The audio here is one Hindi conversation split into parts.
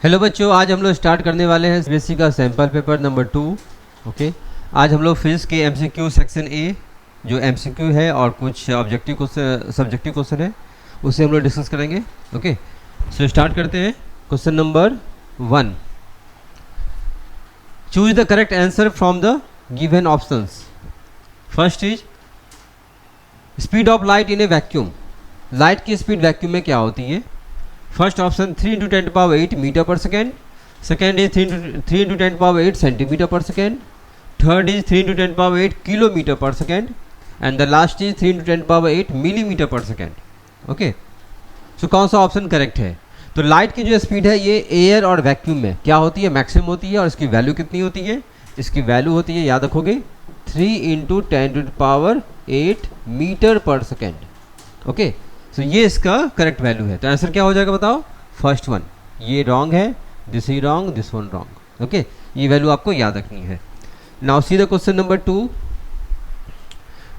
हेलो बच्चों, आज हम लोग स्टार्ट करने वाले हैं सीबीएसई का सैम्पल पेपर नंबर 2। ओके, आज हम लोग फिजिक्स के एमसीक्यू सेक्शन ए जो एमसीक्यू है और कुछ ऑब्जेक्टिव क्वेश्चन सब्जेक्टिव क्वेश्चन है उसे हम लोग डिस्कस करेंगे। ओके, सो स्टार्ट करते हैं। Question number 1, choose the correct answer from the given options. First is speed of light in A vacuum. Light की स्पीड वैक्यूम में क्या होती है? फर्स्ट ऑप्शन 3 × 10⁸ मीटर पर सेकेंड, सेकेंड इज 3 × 10⁸ सेंटीमीटर पर सेकेंड, थर्ड इज 3 × 10⁸ किलोमीटर पर second and the last is 3 × 10⁸ millimetre पर सेकेंड। ओके, सो कौन सा ऑप्शन करेक्ट है? तो लाइट की जो स्पीड है ये एयर और वैक्यूम में क्या होती है? मैक्सिमम होती है। और इसकी वैल्यू कितनी होती है? इसकी वैल्यू होती है, याद रखोगे, 3 × 10⁸ मीटर पर सेकेंड। ओके, सो ये इसका करेक्ट वैल्यू है। तो आंसर क्या हो जाएगा बताओ? First one. ये रॉन्ग है, this is wrong, this one wrong. Okay, ये वैल्यू आपको याद रखनी है। Now see the question number 2,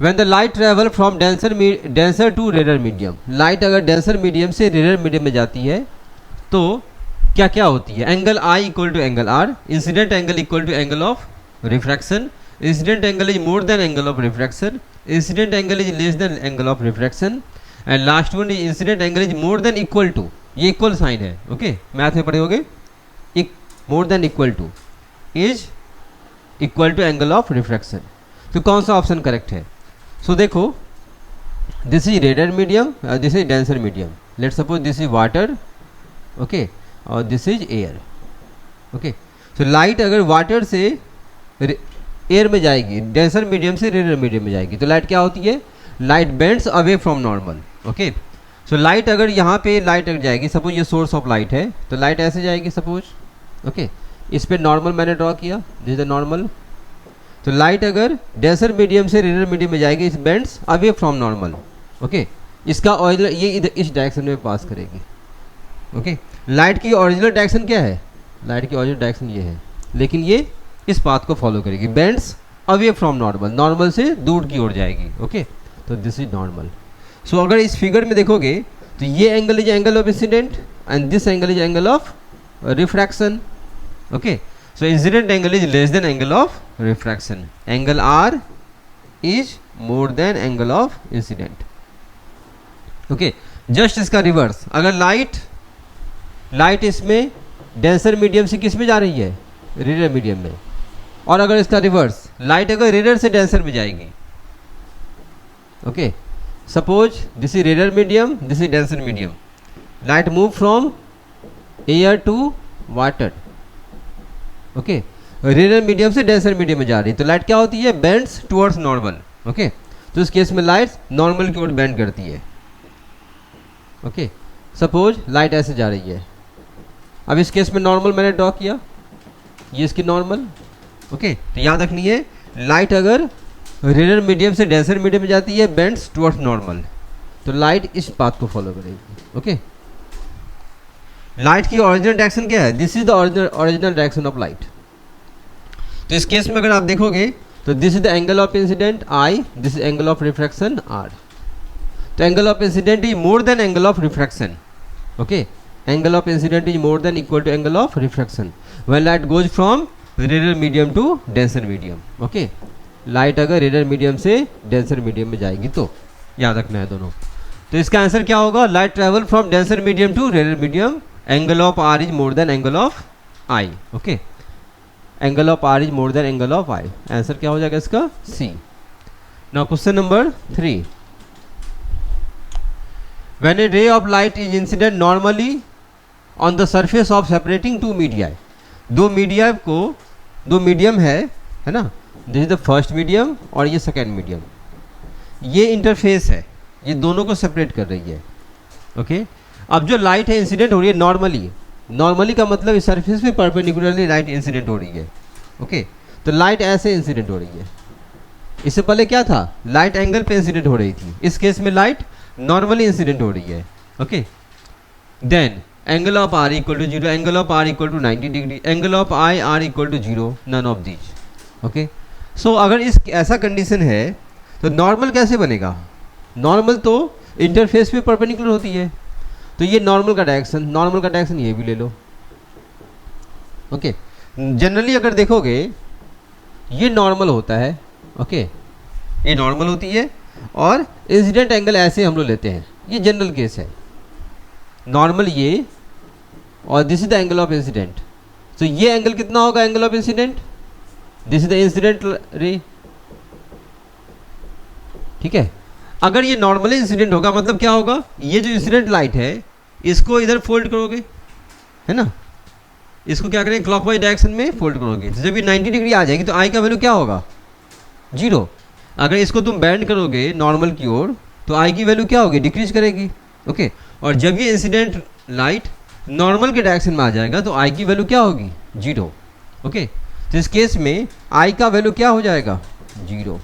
when the light travel from denser to rare medium. Light अगर डेंसर मीडियम से रेयर मीडियम में जाती है तो क्या क्या होती है? Angle I equal to angle R, incident angle equal to angle of refraction, incident angle is more than angle of refraction, incident angle is less than angle of refraction and last one is incident angle is more than equal to. ये इक्वल साइन है। ओके, मैथ में पढ़े होगे, more than equal to is equal to angle of refraction. तो कौन सा ऑप्शन करेक्ट है? सो देखो, this is rare medium, this is denser medium. Let suppose this is water, okay, और this is air. Okay, so light अगर वाटर से एयर में जाएगी, डेंसर मीडियम से रेयर मीडियम में जाएगी, तो लाइट क्या होती है? Light bends away from normal. Okay, so light अगर यहाँ पे लाइट अगर जाएगी, सपोज ये सोर्स ऑफ लाइट है, तो लाइट ऐसे जाएगी सपोज। ओके, इस पे नॉर्मल मैंने ड्रॉ किया, दिस इज द नॉर्मल। तो लाइट अगर डेंसर मीडियम से रेयर मीडियम में जाएगी, इस bends away from normal. Okay, इसका ओरिजिनल ये इधर इस डायरेक्शन में पास करेगी। ओके, लाइट की ओरिजिनल डायरेक्शन क्या है? लाइट की ओरिजिनल डायरेक्शन ये है, लेकिन ये इस पाथ को फॉलो करेगी, bends away from normal, normal से दूर की ओर जाएगी। ओके, तो दिस इज नॉर्मल। सो अगर इस फिगर में देखोगे तो ये angle is angle of incident and this angle is angle of refraction. Okay, so incident angle is less than angle of refraction, angle R is more than angle of incident. Okay, just इसका रिवर्स, अगर लाइट इसमें डेंसर मीडियम से किस में जा रही है? रेयर मीडियम में। और अगर इसका रिवर्स, लाइट अगर रेयर से डेंसर में जाएगी, okay, suppose this is rare medium, this is denser medium, light move from air to water. Okay, rare medium से डेंसर मीडियम में जा रही है, तो लाइट क्या होती है? Bends towards normal. ओके, तो इस केस में लाइट नॉर्मल की ओर बेंड करती है। ओके, सपोज लाइट ऐसे जा रही है, अब इस केस में नॉर्मल मैंने ड्रॉ किया, ये इसकी नॉर्मल। ओके, तो याद रखनी है, लाइट अगर रेयर मीडियम से डेंसर मीडियम में जाती है, बेंड्स टुवर्ड्स नॉर्मल, तो लाइट इस पाथ को फॉलो करेगी। ओके, लाइट की ओरिजिनल डायरेक्शन क्या है? This is the original direction of light. तो इस केस में अगर आप देखोगे तो this is the angle of incident I, this is angle of refraction R. तो angle of incident is more than angle of refraction. Okay, angle of incident is more than equal to angle of refraction when light goes from rare medium to denser medium. Okay, light अगर रेयर मीडियम से डेंसर मीडियम में जाएगी, तो याद रखना है दोनों। तो इसका आंसर क्या होगा? Light travel from denser medium to rare medium, angle of R is more than angle of I. Okay, angle of R is more than angle of I. Answer क्या हो जाएगा इसका? C. Now question number 3, when a ray of light is incident normally on the surface of separating two media. दो मीडियम है ना, this is the first medium और ये सेकेंड मीडियम, ये इंटरफेस है, ये दोनों को सेपरेट कर रही है। ओके, अब जो लाइट है इंसिडेंट हो रही है नॉर्मली का मतलब इस सरफेस पे परपेंडिकुलरली लाइट इंसिडेंट हो रही है। ओके, तो लाइट ऐसे इंसिडेंट हो रही है। इससे पहले क्या था? लाइट एंगल पे इंसिडेंट हो रही थी, इस केस में लाइट नॉर्मली इंसिडेंट हो रही है। Okay, then angle of R equal to 0, angle of R equal to 90 degree, angle of I R equal to 0, none of these. Okay, so अगर इस ऐसा कंडीशन है तो नॉर्मल कैसे बनेगा? नॉर्मल तो इंटरफेस पे परपेंडिकुलर होती है, तो ये नॉर्मल का डायरेक्शन ये भी ले लो। ओके, जनरली अगर देखोगे ये नॉर्मल होता है, ओके, ये नॉर्मल होती है और इंसिडेंट एंगल ऐसे हम लोग लेते हैं, ये जनरल केस है, नॉर्मल ये और this is the angle of incident. तो ये एंगल कितना होगा angle of incident, this is the incident ray, ठीक है। अगर ये नॉर्मली इंसिडेंट होगा मतलब क्या होगा, ये जो इंसिडेंट लाइट है इसको इधर फोल्ड करोगे, है ना, इसको क्या करेंगे क्लॉकवाइज डायरेक्शन में फोल्ड करोगे, तो जब ये 90 डिग्री आ जाएगी तो आई का वैल्यू क्या होगा 0। अगर इसको तुम बैंड करोगे नॉर्मल की ओर तो आई की वैल्यू क्या होगी, डिक्रीज करेगी, ओके। और जब ये इंसिडेंट लाइट नॉर्मल के डायरेक्शन में आ जाएगा तो आई की वैल्यू क्या होगी 0, ओके। तो इस केस में आई का वैल्यू क्या हो जाएगा 0,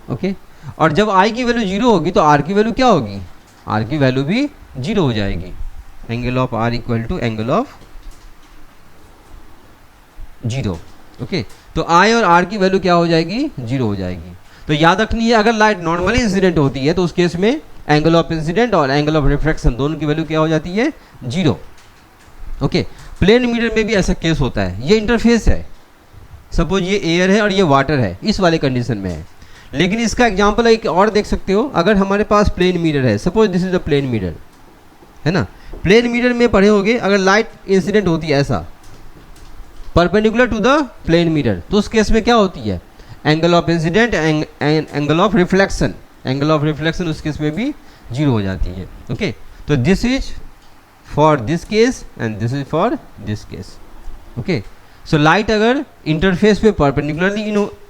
ओके। और जब आई की वैल्यू 0 होगी तो आर की वैल्यू क्या होगी, आर की वैल्यू भी 0 हो जाएगी, angle of R equal to angle of 0, okay. तो आई और आर की वैल्यू क्या हो जाएगी 0 हो जाएगी। तो याद रखनी है अगर लाइट नॉर्मली इंसिडेंट होती है तो उस केस में एंगल ऑफ इंसिडेंट और एंगल ऑफ रिफ्रैक्शन दोनों की वैल्यू क्या हो जाती है 0, ओके। प्लेन मिरर में भी ऐसा केस होता है, ये इंटरफेस है, सपोज ये एयर है और ये वाटर है, इस वाले कंडीशन में है। लेकिन इसका एग्जांपल एक और देख सकते हो, अगर हमारे पास प्लेन मिरर है, suppose this is a plane mirror, है ना, प्लेन मिरर में पढ़े होगे अगर लाइट इंसिडेंट होती है ऐसा perpendicular to the plane mirror तो उस केस में क्या होती है angle of incident angle of reflection, angle of reflection उस केस में भी 0 हो जाती है, ओके। तो this is for this case and this is for this case, okay. So light अगर इंटरफेस पे परपेंडिकुलरली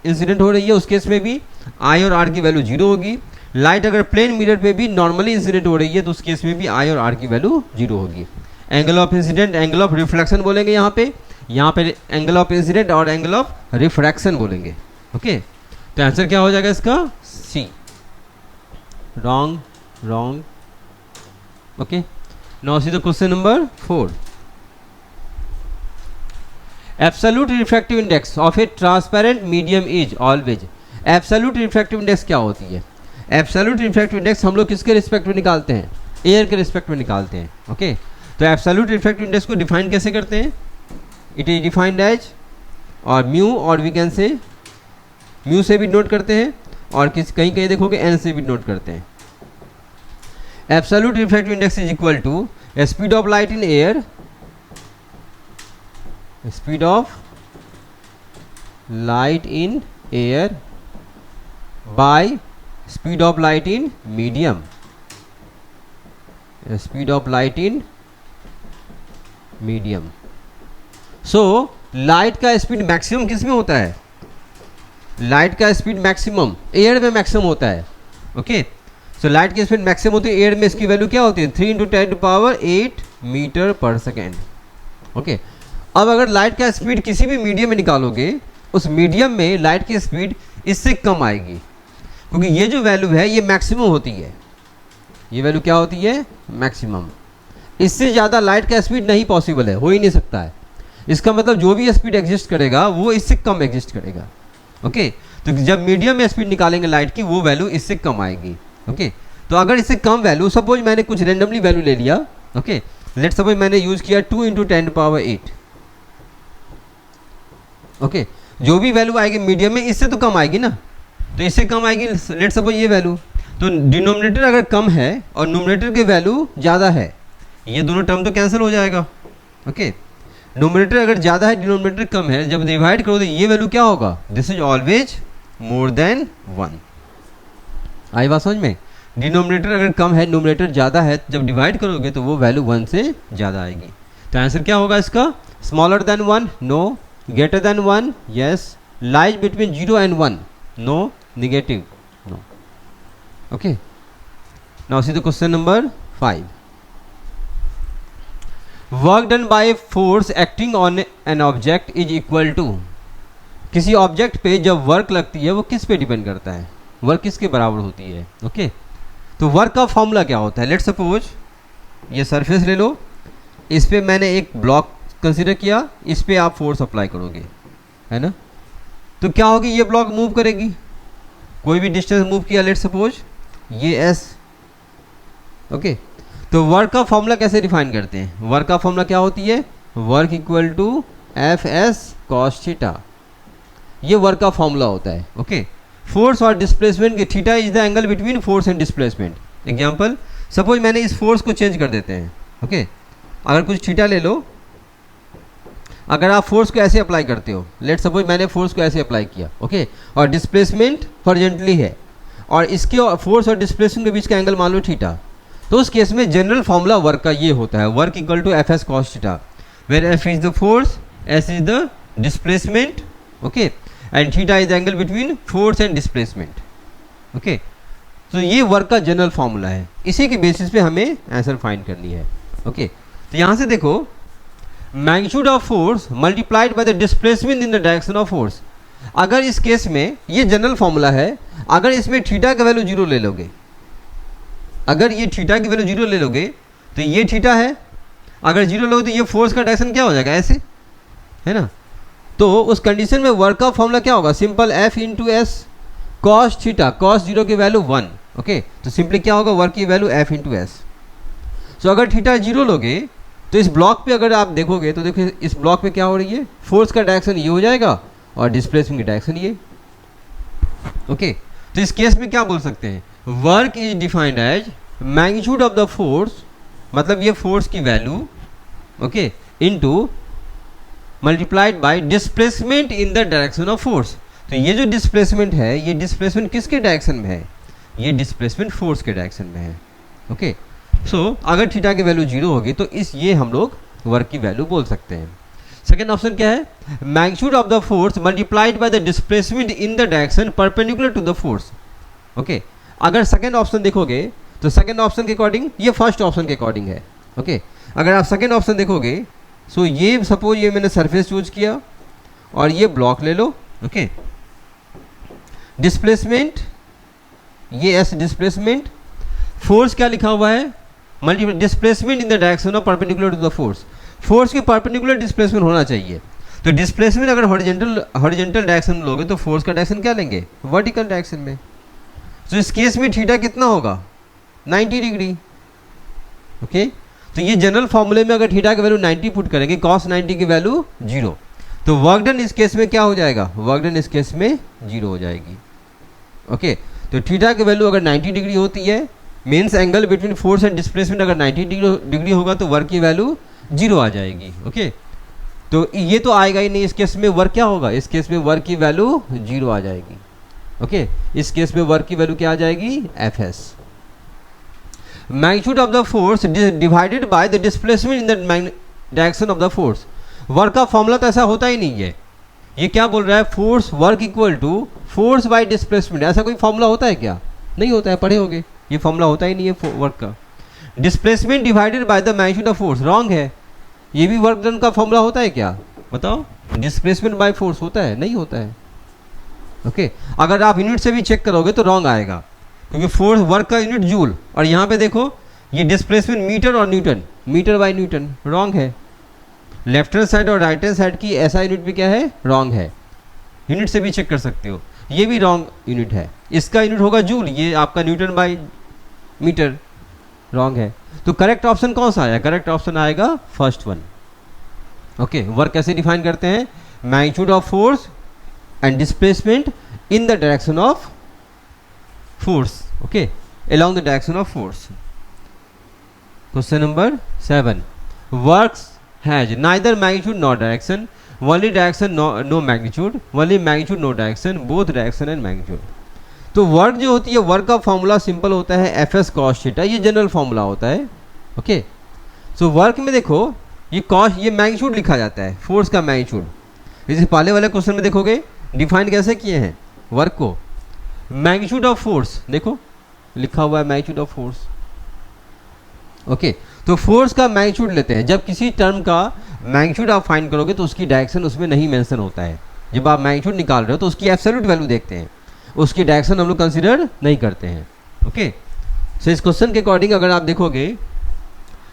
इंसिडेंट हो रही है उस केस में भी आई और आर की वैल्यू 0 होगी। लाइट अगर प्लेन मिरर पे भी नॉर्मली इंसिडेंट हो रही है तो उस केस में भी आई और आर की वैल्यू 0 होगी। Angle of incident angle of reflection बोलेंगे यहाँ पे एंगल ऑफ इंसिडेंट और एंगल ऑफ रिफ्रैक्शन बोलेंगे, ओके। तो आंसर क्या हो जाएगा इसका C, wrong, okay. Now see the question number 4। Absolute refractive index of a transparent medium is always. Absolute refractive index क्या होती है, एब्सोल्यूट रिफ्रैक्टिव इंडेक्स हम लोग किसके रिस्पेक्ट में निकालते हैं, एयर के रिस्पेक्ट में निकालते हैं, ओके। तो एब्सोल्यूट रिफ्रैक्टिव इंडेक्स को डिफाइन कैसे करते हैं, इट इज डिफाइंड एज और म्यू, और वी कैन से म्यू से भी नोट करते हैं और कहीं कहीं देखोगे एन से भी नोट करते हैं। Absolute refractive index is equal to speed of light in air, speed of light in air by speed of light in medium, speed of light in medium. So light का स्पीड मैक्सिमम किस में होता है, लाइट का स्पीड मैक्सिमम एयर में मैक्सिमम होता है, ओके। सो लाइट की स्पीड मैक्सिमम होती है एयर में, इसकी वैल्यू क्या होती है 3 × 10⁸ मीटर पर सेकेंड, ओके। अब अगर लाइट का स्पीड किसी भी मीडियम में निकालोगे उस मीडियम में लाइट की स्पीड इससे कम आएगी, क्योंकि ये जो वैल्यू है ये मैक्सिमम होती है, ये वैल्यू क्या होती है मैक्सिमम। इससे ज़्यादा लाइट का स्पीड नहीं पॉसिबल है, हो ही नहीं सकता है। इसका मतलब जो भी स्पीड एग्जिस्ट करेगा वो इससे कम एग्जिस्ट करेगा, ओके। तो जब मीडियम में स्पीड निकालेंगे लाइट की वो वैल्यू इससे कम आएगी, ओके। तो अगर इससे कम वैल्यू, सपोज मैंने कुछ रेंडमली वैल्यू ले लिया, ओके, लेट सपोज मैंने यूज़ किया 2 × 10⁸, ओके। जो भी वैल्यू आएगी मीडियम में इससे तो कम आएगी ना, तो इससे कम आएगी, लेट सपोज ये वैल्यू। तो डिनोमिनेटर अगर कम है और नोमिनेटर की वैल्यू ज़्यादा है, ये दोनों टर्म तो कैंसिल हो जाएगा, ओके। नोमिनेटर अगर ज़्यादा है डिनोमिनेटर कम है, जब डिवाइड करो तो ये वैल्यू क्या होगा, this is always more than 1। आई बात समझ में, डिनोमिनेटर अगर कम है नोमिनेटर ज़्यादा है, जब डिवाइड करोगे तो वो वैल्यू 1 से ज़्यादा आएगी। तो आंसर क्या होगा इसका, smaller than 1 no, greater than 1 yes, lies between 0 and 1 no, negative no, okay. Now see the question number 5। Work done by force acting on an object is equal to. किसी ऑब्जेक्ट पे जब वर्क लगती है वो किस पे डिपेंड करता है, वर्क किसके बराबर होती है, ओके। तो वर्क का फॉर्मूला क्या होता है, लेट सपोज ये सरफेस ले लो, इस पे मैंने एक ब्लॉक कंसीडर किया, इस पे आप फोर्स अप्लाई करोगे, है ना। तो क्या होगी, ये ब्लॉक मूव करेगी, कोई भी डिस्टेंस मूव किया, लेट सपोज ये एस, ओके। तो वर्क का फॉर्मूला कैसे डिफाइन करते हैं, वर्क का फॉर्मूला क्या होती है, work equal to F S cos theta, ये वर्क का फॉर्मूला होता है। ओके, फोर्स और डिस्प्लेसमेंट के theta is the angle between force and displacement. Example, suppose मैंने इस फोर्स को चेंज कर देते हैं। ओके, अगर कुछ थीटा ले लो, अगर आप फोर्स को ऐसे अप्लाई करते हो, लेट सपोज मैंने फोर्स को ऐसे अप्लाई किया, ओके, और डिस्प्लेसमेंट हॉरिजॉन्टली है, और इसके फोर्स और डिस्प्लेसमेंट के बीच का एंगल मान लो थीटा, तो उस केस में जनरल फॉर्मूला वर्क का ये होता है, work equal to F S cos theta, where F is the force, S is the displacement, okay, and theta is the angle between force and displacement. Okay, तो ये वर्क का जनरल फॉर्मूला है, इसी के बेसिस पे हमें आंसर फाइंड करनी है। ओके, तो यहाँ से देखो, magnitude of force multiplied by the displacement in the direction of force. अगर इस केस में ये जनरल फॉर्मूला है, अगर इसमें थीटा का वैल्यू जीरो ले लोगे, अगर ये थीटा की वैल्यू जीरो ले लोगे तो ये थीटा है, अगर जीरो लोगे तो ये फोर्स का डायरेक्शन क्या हो जाएगा, ऐसे, है ना। तो उस कंडीशन में वर्क का फॉर्मूला क्या होगा, simple F into S cos theta, cos zero की वैल्यू 1। ओके, तो सिंपली क्या होगा, वर्क की वैल्यू एफ इंटू एस। सो अगर थीटा जीरो लोगे तो इस ब्लॉक पे अगर आप देखोगे तो देखिए इस ब्लॉक पे क्या हो रही है, फोर्स का डायरेक्शन ये हो जाएगा और डिस्प्लेसमेंट की डायरेक्शन ये। ओके, तो इस केस में क्या बोल सकते हैं, work is defined as magnitude of the force, मतलब ये फोर्स की value, okay, into multiplied by displacement in the direction of force. तो ये जो डिस्प्लेसमेंट है, ये डिस्प्लेसमेंट किसके डायरेक्शन में है, ये डिस्प्लेसमेंट फोर्स के डायरेक्शन में है। ओके, सो अगर थीटा की वैल्यू जीरो होगी तो इस ये हम लोग वर्क की वैल्यू बोल सकते हैं। सेकेंड ऑप्शन क्या है, magnitude of the force multiplied by the displacement in the direction perpendicular to the force. Okay, अगर सेकेंड ऑप्शन देखोगे तो सेकेंड ऑप्शन के अकॉर्डिंग ये फर्स्ट ऑप्शन के अकॉर्डिंग है। ओके, अगर आप सेकेंड ऑप्शन देखोगे, सो ये सपोज ये मैंने सरफेस चूज किया और ये ब्लॉक ले लो। ओके, डिस्प्लेसमेंट ये एस डिस्प्लेसमेंट, फोर्स क्या लिखा हुआ है, multiple displacement in the direction of perpendicular to the force. Force की परपेंडिकुलर डिस्प्लेसमेंट होना चाहिए, तो डिस्प्लेसमेंट अगर हॉरिजॉन्टल डायरेक्शन में लोगे तो फोर्स का डायरेक्शन क्या लेंगे, वर्टिकल डायरेक्शन में। तो इस केस में थीटा कितना होगा, 90 डिग्री। ओके, तो ये जनरल फॉर्मूले में अगर थीटा की वैल्यू 90 पुट करेंगे, कॉस 90 की वैल्यू 0, तो वर्क डन इस केस में क्या हो जाएगा, वर्क डन इस केस में 0 हो जाएगी। ओके, तो थीटा की वैल्यू अगर 90 डिग्री होती है, means angle between force and displacement अगर 90 डिग्री होगा तो वर्क की वैल्यू 0 आ जाएगी। ओके, तो ये तो आएगा ही नहीं, इस केस में वर्क क्या होगा, इस केस में वर्क की वैल्यू 0 आ जाएगी। ओके, इस केस में वर्क की वैल्यू क्या आ जाएगी, F S. Magnitude of the force divided by the displacement in the direction of the force. Work का फॉर्मूला तो ऐसा होता ही नहीं है, ये क्या बोल रहा है, force work equal to force by displacement. ऐसा कोई फॉर्मूला होता है क्या, नहीं होता है, पढ़े होगे, ये फॉर्मूला होता ही नहीं है वर्क का। Displacement divided by the magnitude of force, wrong है, ये भी वर्क डन का फॉर्मूला होता है क्या, बताओ, डिस्प्लेसमेंट बाय फोर्स होता है, नहीं होता है। ओके, अगर आप यूनिट से भी चेक करोगे तो रॉन्ग आएगा, क्योंकि फोर्स वर्क का यूनिट जूल, और यहाँ पे देखो ये डिस्प्लेसमेंट मीटर और newton, metre by newton, wrong है। लेफ्ट हैंड साइड और राइट हैंड साइड की ऐसा यूनिट भी क्या है, रॉन्ग है, यूनिट से भी चेक कर सकते हो, ये भी रॉन्ग यूनिट है, इसका यूनिट होगा जूल, ये आपका न्यूटन बाय मीटर, रॉन्ग है। तो करेक्ट ऑप्शन कौन सा आया, करेक्ट ऑप्शन आएगा फर्स्ट वन। ओके, वर्क कैसे डिफाइन करते हैं, magnitude of force and displacement in the direction of force, okay, along the direction of force. Question number 7, works has neither magnitude nor direction, only direction no magnitude, only magnitude no direction, both direction and magnitude. तो वर्क जो होती है, वर्क का फॉर्मूला सिंपल होता है एफ एस कॉस थीटा, ये जनरल फॉर्मूला होता है। ओके, सो वर्क में देखो ये कॉस, ये मैग्नीट्यूड लिखा जाता है, फोर्स का मैग्नीट्यूड। जैसे पहले वाले क्वेश्चन में देखोगे डिफाइन कैसे किए हैं वर्क को, मैग्नीट्यूड ऑफ फोर्स, देखो लिखा हुआ है मैग्नीट्यूड ऑफ फोर्स। ओके, तो फोर्स का मैग्नीट्यूड लेते हैं, जब किसी टर्म का मैग्नीट्यूड आप फाइंड करोगे तो उसकी डायरेक्शन उसमें नहीं मेंशन होता है, जब आप मैग्नीट्यूड निकाल रहे हो तो उसकी एब्सोल्यूट वैल्यू देखते हैं, उसकी डायरेक्शन हम लोग कंसिडर नहीं करते हैं। ओके, सो इस क्वेश्चन के अकॉर्डिंग अगर आप देखोगे,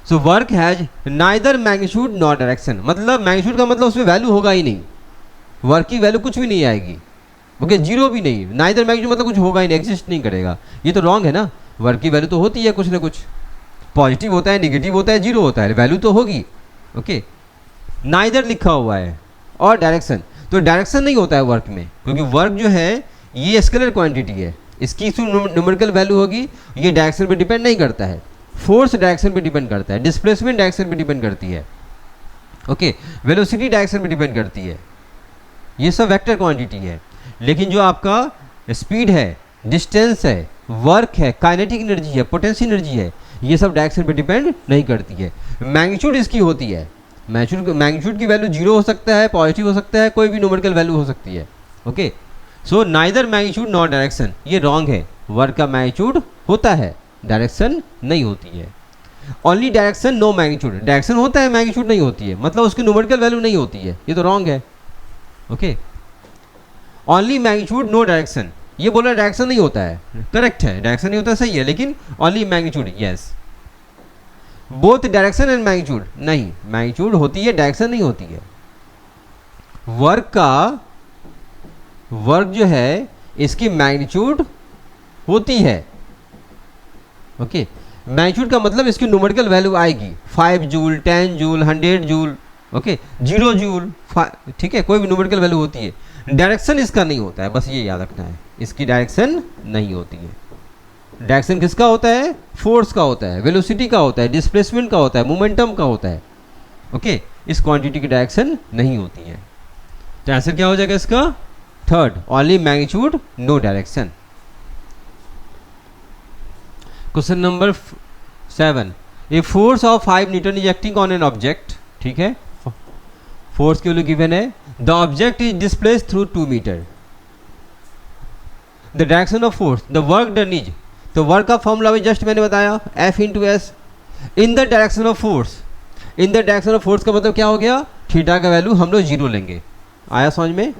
so work has neither magnitude nor direction, मतलब मैग्नीट्यूड का मतलब उसमें वैल्यू होगा ही नहीं, वर्क की वैल्यू कुछ भी नहीं आएगी। ओके, जीरो भी नहीं, नाइदर मैग्नीट्यूड मतलब कुछ होगा ही नहीं, एग्जिस्ट नहीं करेगा, ये तो रॉन्ग है ना, वर्क की वैल्यू तो होती है कुछ ना कुछ, पॉजिटिव होता है, नेगेटिव होता है, जीरो होता है, वैल्यू तो होगी। ओके, नाइदर लिखा हुआ है, और डायरेक्शन। तो डायरेक्शन नहीं होता है वर्क में, क्योंकि वर्क जो है ये स्केलर क्वांटिटी है, इसकी न्यूमेरिकल वैल्यू होगी, ये डायरेक्शन पे डिपेंड नहीं करता है। फोर्स डायरेक्शन पे डिपेंड करता है, डिस्प्लेसमेंट डायरेक्शन पे डिपेंड करती है, ओके, वेलोसिटी डायरेक्शन पे डिपेंड करती है, ये सब वेक्टर क्वांटिटी है। लेकिन जो आपका स्पीड है, डिस्टेंस है, वर्क है, काइनेटिक एनर्जी है, पोटेंशियल एनर्जी है, ये सब डायरेक्शन पे डिपेंड नहीं करती है। मैग्नीट्यूड इसकी होती है, मैग्नीट्यूड की वैल्यू 0 हो सकता है, पॉजिटिव हो सकता है, कोई भी न्यूमेरिकल वैल्यू हो सकती है, okay. So neither magnitude nor direction, ये रॉन्ग है। वर्क का मैग्नीट्यूड होता है, डायरेक्शन नहीं होती है। Only direction no magnitude, direction होता है, मैग्नीट्यूड नहीं होती है, मतलब उसकी न्यूमेरिकल वैल्यू नहीं होती है, ये तो रॉन्ग है, okay. Only magnitude no direction, ये बोला डायरेक्शन नहीं होता है, करेक्ट है, डायरेक्शन नहीं होता सही है, लेकिन only magnitude, yes. Both direction and magnitude, नहीं, मैग्नीट्यूड होती है, डायरेक्शन नहीं होती है। वर्क जो है इसकी मैग्नीट्यूड होती है, ओके। मैग्नीट्यूड का मतलब इसकी न्यूमेरिकल वैल्यू आएगी, 5 joule, 10 joule, 100 joule, okay, 0 joule, ठीक है, कोई भी न्यूमेरिकल वैल्यू होती है। डायरेक्शन इसका नहीं होता है, बस ये याद रखना है, इसकी डायरेक्शन नहीं होती है। डायरेक्शन किसका होता है? फोर्स का होता है, वेलोसिटी का होता है, डिस्प्लेसमेंट का होता है, मोमेंटम का होता है, ओके। इस क्वांटिटी की डायरेक्शन नहीं होती है। तो आंसर क्या हो जाएगा इसका? Third, only magnitude no direction. Question number 7, a force of 5 newton is acting on an object, ठीक है, फोर्स की वैल्यू गिवन है, the object is displaced through 2 metre, the direction of force, the work done is, तो वर्क का फॉर्मूला भी जस्ट मैंने बताया, F into S, in the direction of force, in the direction of force का मतलब क्या हो गया? थीटा का वैल्यू हम लोग 0 लेंगे। आया समझ में?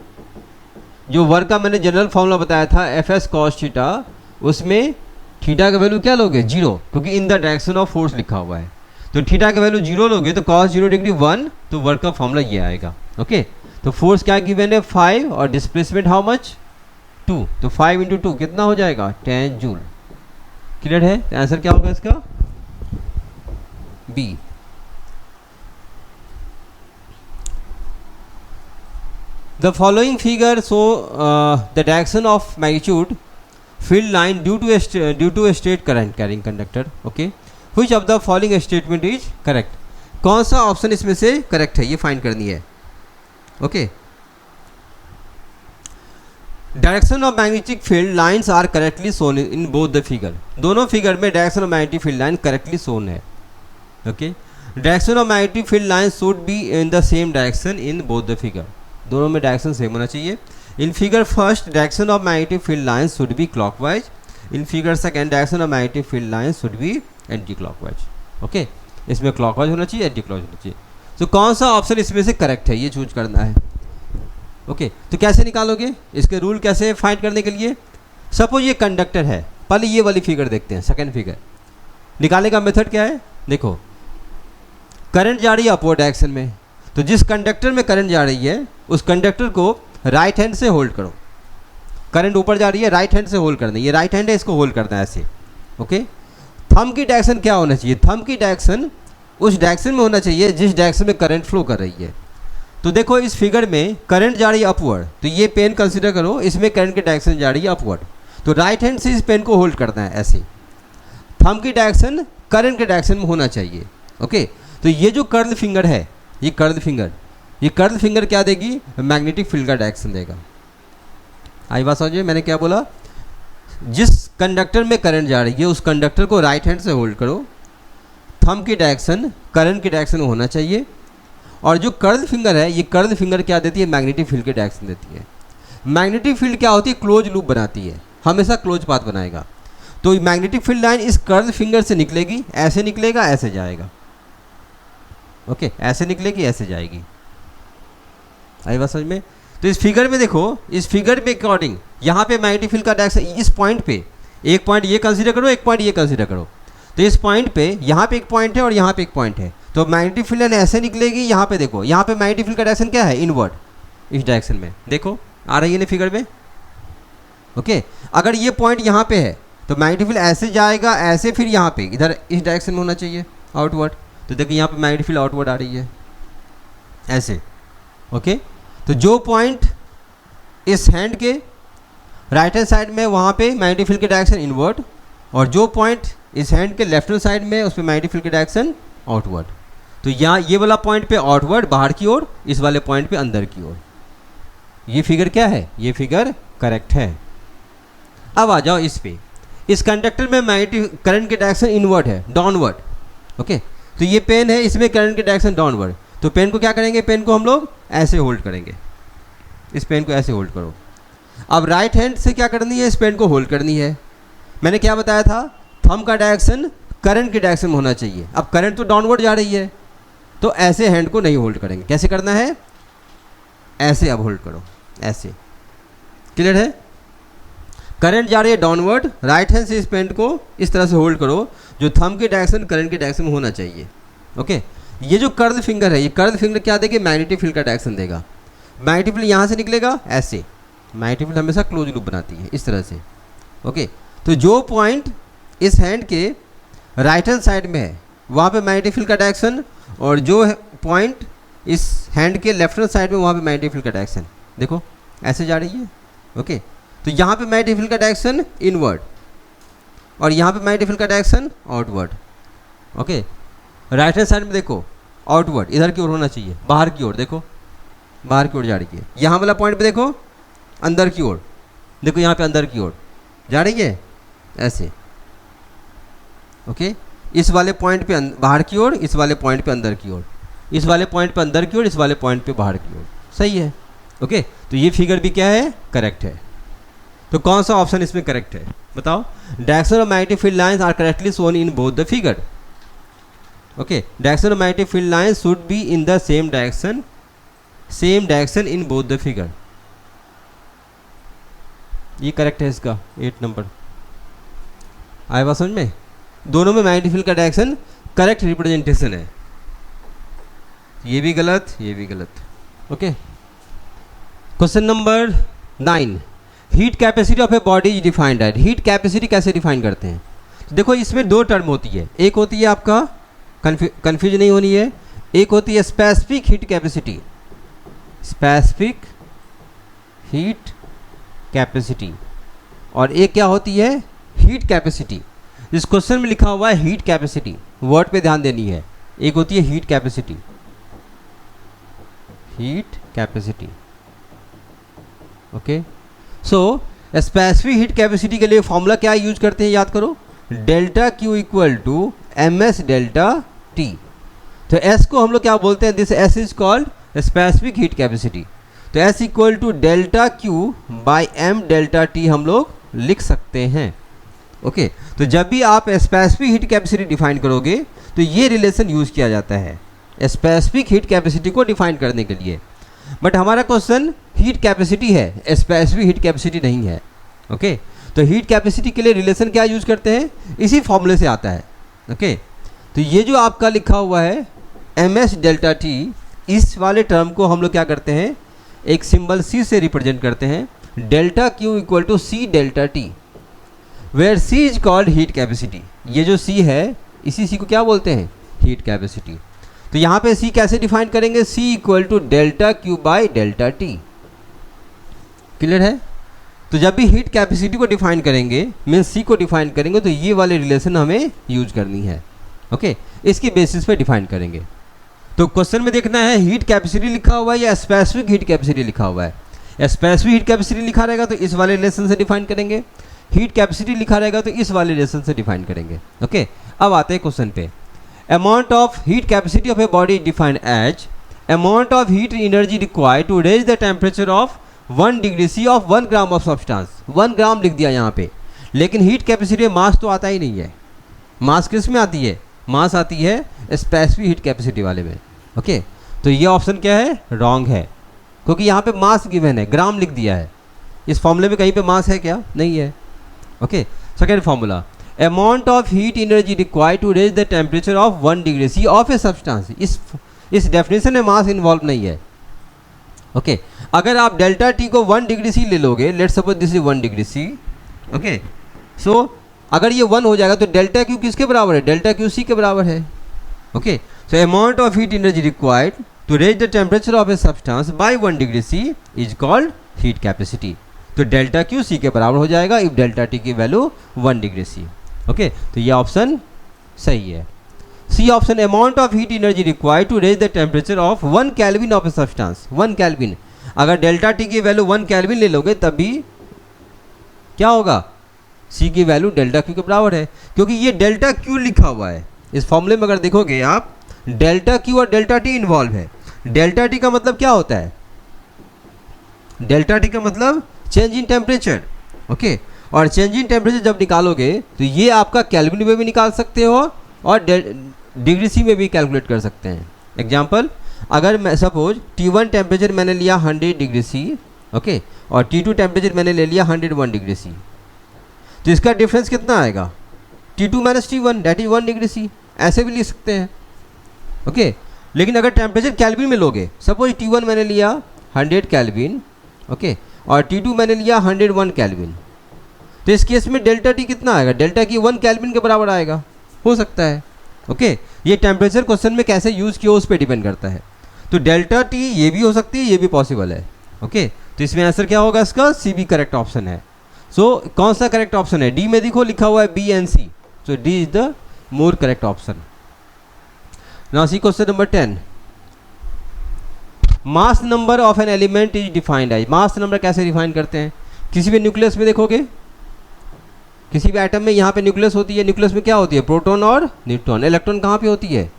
जो वर्क का मैंने जनरल फॉर्मूला बताया था एफ एस कॉस थीटा, उसमें थीटा का वैल्यू क्या लोगे? 0, क्योंकि इन द डायरेक्शन ऑफ फोर्स लिखा हुआ है। तो थीटा का वैल्यू 0 लोगे तो cos 0 डिग्री 1, तो वर्क का फॉर्मूला ये आएगा, ओके। तो फोर्स क्या गिवन है? 5, और डिस्प्लेसमेंट हाउ मच? 2, तो 5 इंटू 2 कितना हो जाएगा? 10 जूल। क्लियर है? तो आंसर क्या होगा इसका? B. The following figure show the direction of magnitude field line due to a straight current carrying conductor, okay. Which of the following statement is correct? कौन सा ऑप्शन इसमें से करेक्ट है ये फाइंड करनी है, okay. Direction of magnetic field lines are correctly shown in both the figure, दोनों फिगर में direction of magnetic field line correctly shown है, okay. Direction of magnetic field line should be in the same direction in both the figure, दोनों में डायरेक्शन सेम होना चाहिए। In figure first direction of magnetic field line should be clockwise, in figure second direction of magnetic field line should B anti clockwise, okay. इसमें क्लॉकवाइज होना चाहिए, एंटी क्लॉकवाइज होना चाहिए। तो कौन सा ऑप्शन इसमें से करेक्ट है ये चूज करना है, ओके। तो कैसे निकालोगे इसके रूल, कैसे फाइंड करने के लिए? सपोज ये कंडक्टर है, पहले ये वाली फिगर देखते हैं, सेकंड फिगर। निकालने का मेथड क्या है? देखो, करंट जा रही है अपवर्ड डायरेक्शन में, तो जिस कंडक्टर में करंट जा रही है उस कंडक्टर को राइट हैंड से होल्ड करो। करंट ऊपर जा रही है, राइट हैंड से होल्ड करना है, ये राइट हैंड है, इसको होल्ड करना है ऐसे, ओके। थंब की डायरेक्शन क्या होना चाहिए? थंब की डायरेक्शन उस डायरेक्शन में होना चाहिए जिस डायरेक्शन में करंट फ्लो कर रही है। तो देखो इस फिगर में करंट जा रही है अपवर्ड, तो ये पेन कंसिडर करो, इसमें करंट की डायरेक्शन जा रही है अपवर्ड, तो राइट हैंड से इस पेन को होल्ड करना है ऐसे। थंब की डायरेक्शन करंट के डायरेक्शन में होना चाहिए, ओके। तो ये जो कर्ल फिंगर है, ये कर्ल फिंगर क्या देगी? मैग्नेटिक फील्ड का डायरेक्शन देगा। आई बात समझिए मैंने क्या बोला? जिस कंडक्टर में करंट जा रही है उस कंडक्टर को राइट हैंड से होल्ड करो, थंब की डायरेक्शन करंट की डायरेक्शन में होना चाहिए, और जो कर्ल फिंगर है, ये कर्ल फिंगर क्या देती है? मैग्नेटिक फील्ड की डायरेक्शन देती है। मैग्नेटिक फील्ड क्या होती है? क्लोज लूप बनाती है, हमेशा क्लोज पाथ बनाएगा। तो मैग्नेटिक फील्ड लाइन इस कर्ल फिंगर से निकलेगी, ऐसे निकलेगा, ऐसे जाएगा, ओके, ऐसे निकलेगी, ऐसे जाएगी। आई बात समझ में? तो इस फिगर में देखो, इस फिगर में अकॉर्डिंग यहाँ पे मैग्नेटिक फील्ड का डायरेक्शन इस पॉइंट पे, एक पॉइंट ये कंसीडर करो, एक पॉइंट ये कंसीडर करो। तो इस पॉइंट पे, यहाँ पे एक पॉइंट है और यहाँ पे एक पॉइंट है, तो मैग्नेटिक फील्ड लाइन ऐसे निकलेगी। यहाँ पे देखो, यहाँ पे मैग्नेटिक फील्ड का डायरेक्शन क्या है? इनवर्ड, इस डायरेक्शन में देखो आ रही है ना फिगर में, ओके। अगर ये पॉइंट यहाँ पे है तो मैग्नेटिक फील्ड ऐसे जाएगा, ऐसे, फिर यहाँ पे इधर इस डायरेक्शन में होना चाहिए, आउटवर्ड। तो देखो यहाँ पे मैग्नेटिक फील्ड आउटवर्ड आ रही है ऐसे, ओके। तो जो पॉइंट इस हैंड के राइट हैंड साइड में वहाँ पे मैग्नेटिक फील्ड की डायरेक्शन इनवर्ड, और जो पॉइंट इस हैंड के लेफ्ट हैंड साइड में उस पर मैग्नेटिक फील्ड की डायरेक्शन आउटवर्ड। तो यहाँ ये वाला पॉइंट पे आउटवर्ड बाहर की ओर, इस वाले पॉइंट पे अंदर की ओर। ये फिगर क्या है? ये फिगर करेक्ट है। अब आ जाओ इस पे, इस कंडक्टर में मैग्नेटिक करंट की डायरेक्शन इनवर्ड है, डाउनवर्ड। ओके, तो ये पेन है, इसमें करंट की डायरेक्शन डाउनवर्ड। तो पेन को क्या करेंगे? पेन को हम लोग ऐसे होल्ड करेंगे, इस पेन को ऐसे होल्ड करो। अब राइट हैंड से क्या करनी है? इस पेन को होल्ड करनी है। मैंने क्या बताया था? थंब का डायरेक्शन करंट की डायरेक्शन में होना चाहिए। अब करंट तो डाउनवर्ड जा रही है, तो ऐसे हैंड को नहीं होल्ड करेंगे। कैसे करना है? ऐसे अब होल्ड करो, ऐसे। क्लियर है? करंट जा रही है डाउनवर्ड, राइट हैंड से इस पेन को इस तरह से होल्ड करो जो थंब की डायरेक्शन करंट की डायरेक्शन में होना चाहिए। ओके, ये जो कर्व फिंगर है, ये कर्व फिंगर क्या देगा? मैग्नेटिक फील्ड का डायरेक्शन देगा। मैग्नेटिक फील्ड यहाँ से निकलेगा ऐसे, मैग्नेटिक फील्ड हमेशा क्लोज लूप बनाती है इस तरह से। ओके, तो जो पॉइंट इस हैंड के राइट हैंड साइड में है वहाँ पे मैग्नेटिक फील्ड का डायरेक्शन, और जो पॉइंट इस हैंड के लेफ्ट हैंड साइड में वहाँ पे मैग्नेटिक फील्ड का डायरेक्शन देखो ऐसे जा रही है। ओके, तो यहाँ पे मैग्नेटिक फील्ड का डायरेक्शन इनवर्ड, और यहाँ पे मैग्नेटिक फील्ड का direction outward. Okay, right hand side में देखो आउटवर्ड, इधर की ओर होना चाहिए, बाहर की ओर देखो, बाहर की ओर जा रही है। यहाँ वाला पॉइंट पे देखो अंदर की ओर, देखो यहाँ पे अंदर की ओर जा रही है ऐसे। ओके, इस वाले पॉइंट पे बाहर की ओर, इस वाले पॉइंट पे अंदर की ओर, इस वाले पॉइंट पे अंदर की ओर, इस वाले पॉइंट पे बाहर की ओर। सही है? ओके, तो ये फिगर भी क्या है? करेक्ट है। तो कौन सा ऑप्शन इसमें करेक्ट है बताओ? Direction of magnetic field lines are correctly shown in both the figure. Okay, direction of magnetic field lines should be in the same direction in both the figure. ये करेक्ट है इसका 8 नंबर। आया बात समझ में? दोनों में मैग्नेटिक फील्ड का डायरेक्शन करेक्ट रिप्रेजेंटेशन है। ये भी गलत, ये भी गलत। Okay, question number 9, heat capacity of a body is defined at. Heat capacity कैसे डिफाइन करते हैं? देखो इसमें दो टर्म होती है, एक होती है आपका कंफ्यूज नहीं होनी है, एक होती है specific heat capacity, specific heat capacity, और एक क्या होती है? Heat capacity. इस क्वेश्चन में लिखा हुआ है हीट कैपेसिटी, वर्ड पे ध्यान देनी है। एक होती है heat capacity, heat capacity. Okay, so specific heat capacity के लिए फॉर्मूला क्या यूज करते हैं? याद करो, delta Q equal to M S delta T. तो एस को हम लोग क्या बोलते हैं? This S is called specific heat capacity. तो S equal to delta Q by M delta T हम लोग लिख सकते हैं। ओके, तो जब भी आप स्पेसिफिक हीट कैपेसिटी डिफाइन करोगे तो ये रिलेशन यूज किया जाता है स्पेसिफिक हीट कैपेसिटी को डिफाइन करने के लिए। बट हमारा क्वेश्चन हीट कैपेसिटी है, स्पेसिफिक हीट कैपेसिटी नहीं है। ओके, तो हीट कैपेसिटी के लिए रिलेशन क्या यूज करते हैं? इसी फॉर्मूले से आता है। ओके, तो ये जो आपका लिखा हुआ है एम एस डेल्टा टी, इस वाले टर्म को हम लोग क्या करते हैं? एक सिंबल सी से रिप्रेजेंट करते हैं, delta Q equal to C delta T, where C is called heat capacity. ये जो सी है, इसी सी को क्या बोलते हैं? Heat capacity. तो यहाँ पे सी कैसे डिफाइन करेंगे? C equal to delta Q by delta T. Clear है? तो जब भी हीट कैपेसिटी को डिफाइन करेंगे, मीन्स सी को डिफाइन करेंगे, तो ये वाले रिलेशन हमें यूज करनी है। ओके, इसकी बेसिस पे डिफाइन करेंगे। तो क्वेश्चन में देखना है हीट कैपेसिटी लिखा हुआ है या स्पेसिफिक हीट कैपेसिटी लिखा हुआ है। स्पेसिफिक हीट कैपेसिटी लिखा रहेगा तो इस वाले रिलेशन से डिफाइन करेंगे, हीट कैपेसिटी लिखा रहेगा तो इस वाले रिलेशन से डिफाइन करेंगे। ओके, अब आते हैं क्वेश्चन पे। Amount of heat capacity of a body defined as amount of heat energy required to raise the temperature of 1 degree C of 1 gram of substance. 1 gram लिख दिया यहाँ पे, लेकिन हीट कैपेसिटी में मास तो आता ही नहीं है। मास किस में आती है? मास आती है स्पेसिफिक हीट कैपेसिटी वाले में। ओके, तो ये ऑप्शन क्या है? रॉन्ग है, क्योंकि यहाँ पे मास गिवन है, ग्राम लिख दिया है। इस फॉर्मूले में कहीं पे मास है क्या? नहीं है। Okay, second formula, amount of heat energy required to raise the temperature of 1 degree C of a substance. इस डेफिनेशन में मास इन्वॉल्व नहीं है। ओके, अगर आप डेल्टा टी को 1 डिग्री सी ले लोगे, let's suppose this is 1 degree C. Okay, so अगर ये 1 हो जाएगा तो डेल्टा क्यू किसके बराबर है? डेल्टा क्यू सी के बराबर है। Okay, so amount of heat energy required to raise the temperature of a substance by 1 degree C is called heat capacity. तो डेल्टा क्यू सी के बराबर हो जाएगा इफ डेल्टा टी की वैल्यू 1 डिग्री सी। ओके, तो ये ऑप्शन सही है। C option, amount of heat energy required to raise the temperature of 1 kelvin of a substance. 1 kelvin, अगर डेल्टा टी की वैल्यू 1 केल्विन ले लोगे तब भी क्या होगा, सी की वैल्यू डेल्टा क्यू के बराबर है, क्योंकि ये डेल्टा क्यू लिखा हुआ है इस फॉर्मूले में। अगर देखोगे आप, डेल्टा क्यू और डेल्टा टी इन्वॉल्व है। डेल्टा टी का मतलब क्या होता है, डेल्टा टी का मतलब चेंज इन टेम्परेचर। ओके, और चेंज इन टेम्परेचर जब निकालोगे तो ये आपका केल्विन में भी निकाल सकते हो और डिग्री सी में भी कैलकुलेट कर सकते हैं। एग्जाम्पल, अगर मैं सपोज T1 टेम्परेचर मैंने लिया 100 डिग्री सी, ओके, और T2 टेम्परेचर मैंने ले लिया 101 डिग्री सी, तो इसका डिफरेंस कितना आएगा, T2 minus T1 that is 1 degree C, ऐसे भी लिख सकते हैं। ओके, लेकिन अगर टेम्परेचर केल्विन में लोगे, सपोज T1 मैंने लिया 100 केल्विन, ओके, और T2 मैंने लिया 101 केल्विन, तो इस केस में डेल्टा टी कितना आएगा, डेल्टा की 1 केल्विन के बराबर आएगा, हो सकता है। ओके, ये टेम्परेचर क्वेश्चन में कैसे यूज़ किया उस पर डिपेंड करता है। तो डेल्टा टी ये भी हो सकती है, ये भी पॉसिबल है। ओके, तो इसमें आंसर क्या होगा इसका, सी भी करेक्ट ऑप्शन है। सो कौन सा करेक्ट ऑप्शन है, डी में देखो लिखा हुआ है B and C, so D is the more correct option. Now see question number 10, mass number of an element is defined as. Mass number कैसे डिफाइन करते हैं, किसी भी न्यूक्लियस में देखोगे, किसी भी एटम में यहाँ पे न्यूक्लियस होती है, न्यूक्लियस में क्या होती है, प्रोटॉन और न्यूट्रॉन। इलेक्ट्रॉन कहाँ पे होती है,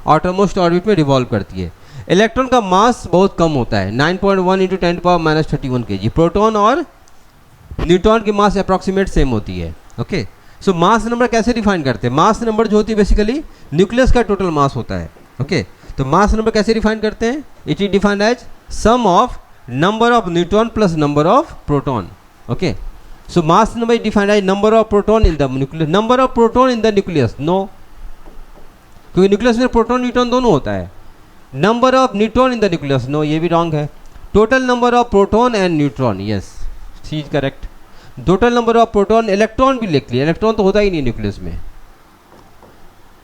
आउटरमोस्ट ऑर्बिट में रिवॉल्व करती है। इलेक्ट्रॉन का मास बहुत कम होता है, 9.1 × 10⁻³ kg। प्रोटॉन और न्यूट्रॉन की मास अप्रॉक्सीमेट सेम होती है। ओके, सो मास नंबर कैसे डिफाइन करते हैं, मास नंबर जो होती है बेसिकली न्यूक्लियस का टोटल मास होता है। ओके, तो मास नंबर कैसे डिफाइन करते हैं, it is defined as sum of number of neutron plus number of proton. Okay, so mass number is defined as number of proton in the nucleus, number of proton in the nucleus, no, क्योंकि न्यूक्लियस में प्रोटॉन न्यूट्रॉन दोनों होता है। Number of neutron in the nucleus, no, ये भी रॉन्ग है। Total number of proton and neutron, yes, C is correct. Total number of proton, electron भी लिख लिया, इलेक्ट्रॉन तो होता ही नहीं न्यूक्लियस में।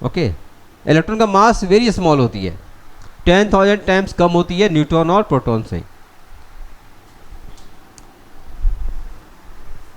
ओके, इलेक्ट्रॉन का मास वेरी स्मॉल होती है, 10,000 टाइम्स कम होती है न्यूट्रॉन और प्रोटॉन से।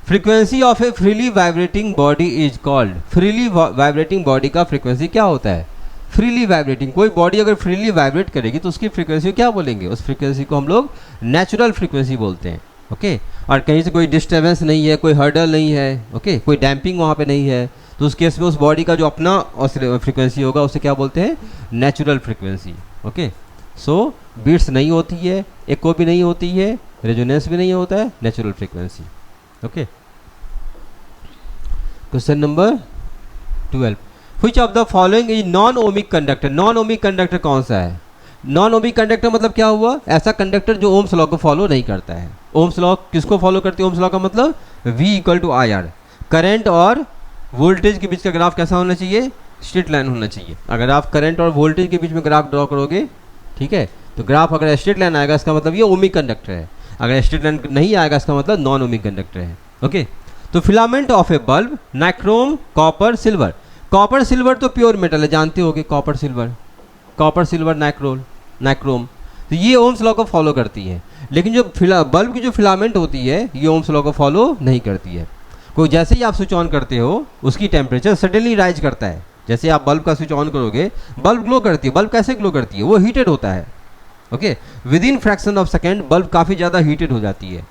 Frequency of A freely vibrating body is called, freely vibrating body का फ्रीक्वेंसी क्या होता है, फ्रीली वाइब्रेटिंग। कोई बॉडी अगर फ्रीली वाइब्रेट करेगी तो उसकी फ्रीक्वेंसी क्या बोलेंगे, उस फ्रीक्वेंसी को हम लोग नेचुरल फ्रीक्वेंसी बोलते हैं। ओके, और कहीं से कोई डिस्टर्बेंस नहीं है, कोई हर्डल नहीं है, ओके, कोई डैम्पिंग वहाँ पे नहीं है, तो उस केस में उस बॉडी का जो अपना फ्रीक्वेंसी होगा उसे क्या बोलते हैं, नेचुरल फ्रीक्वेंसी। ओके, सो बीट्स नहीं होती है, एको भी नहीं होती है, रेजोनेंस भी नहीं होता है, natural frequency. Okay, question number 12, which of the following is non ohmic conductor. Non ohmic conductor कौन सा है, नॉन ओमिक कंडक्टर मतलब क्या हुआ, ऐसा कंडक्टर जो ओम्स लॉ को फॉलो नहीं करता है। ओम्स लॉ किसको फॉलो करती है, ओम्स लॉ का मतलब V = IR। करंट और वोल्टेज के बीच का ग्राफ कैसा होना चाहिए, स्ट्रेट लाइन होना चाहिए। अगर आप करंट और वोल्टेज के बीच में ग्राफ ड्रॉ करोगे, ठीक है, तो ग्राफ अगर स्ट्रेट लाइन आएगा इसका मतलब ये ओमिक कंडक्टर है, अगर स्ट्रेट लाइन नहीं आएगा इसका मतलब नॉन ओमिक कंडक्टर है। ओके, तो filament of A bulb, nichrome, copper, silver. Copper silver तो प्योर मेटल है, जानते होगे, कॉपर सिल्वर नाइक्रोम, तो ये ओम्स लॉ को फॉलो करती है। लेकिन जो बल्ब की जो फिलामेंट होती है ये ओम्स लॉ को फॉलो नहीं करती है। कोई जैसे ही आप स्विच ऑन करते हो उसकी टेम्परेचर सडनली राइज करता है। जैसे आप बल्ब का स्विच ऑन करोगे, बल्ब ग्लो करती है। बल्ब कैसे ग्लो करती है, वो हीटेड होता है। Okay, with in fraction of second bulb काफ़ी ज़्यादा हीटेड हो जाती है।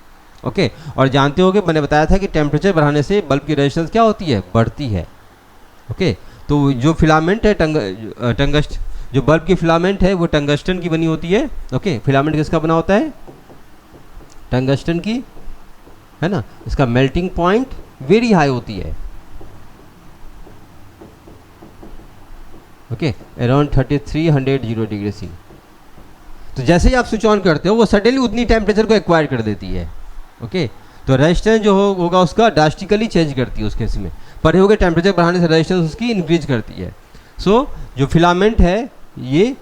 ओके, और जानते होगे मैंने बताया था कि टेम्परेचर बढ़ाने से बल्ब की रेजिस्टेंस क्या होती है, बढ़ती है। ओके, तो जो फिलामेंट है टंगस्ट, जो बल्ब की फिलामेंट है वो टंगस्टन की बनी होती है। ओके, फिलामेंट किसका बना होता है, टंगस्टन की, है ना। इसका मेल्टिंग पॉइंट वेरी हाई होती है। Okay, around 3300 degree C. तो जैसे ही आप स्विच ऑन करते हो वो सडनली उतनी टेम्परेचर को एक्वायर कर देती है। ओके, तो रेजिस्टेंस जो होगा उसका ड्रास्टिकली चेंज करती है उस केस में। पढ़े होगे टेम्परेचर बढ़ाने से रेजिस्टेंस उसकी इंक्रीज करती है। सो जो फिलामेंट है ये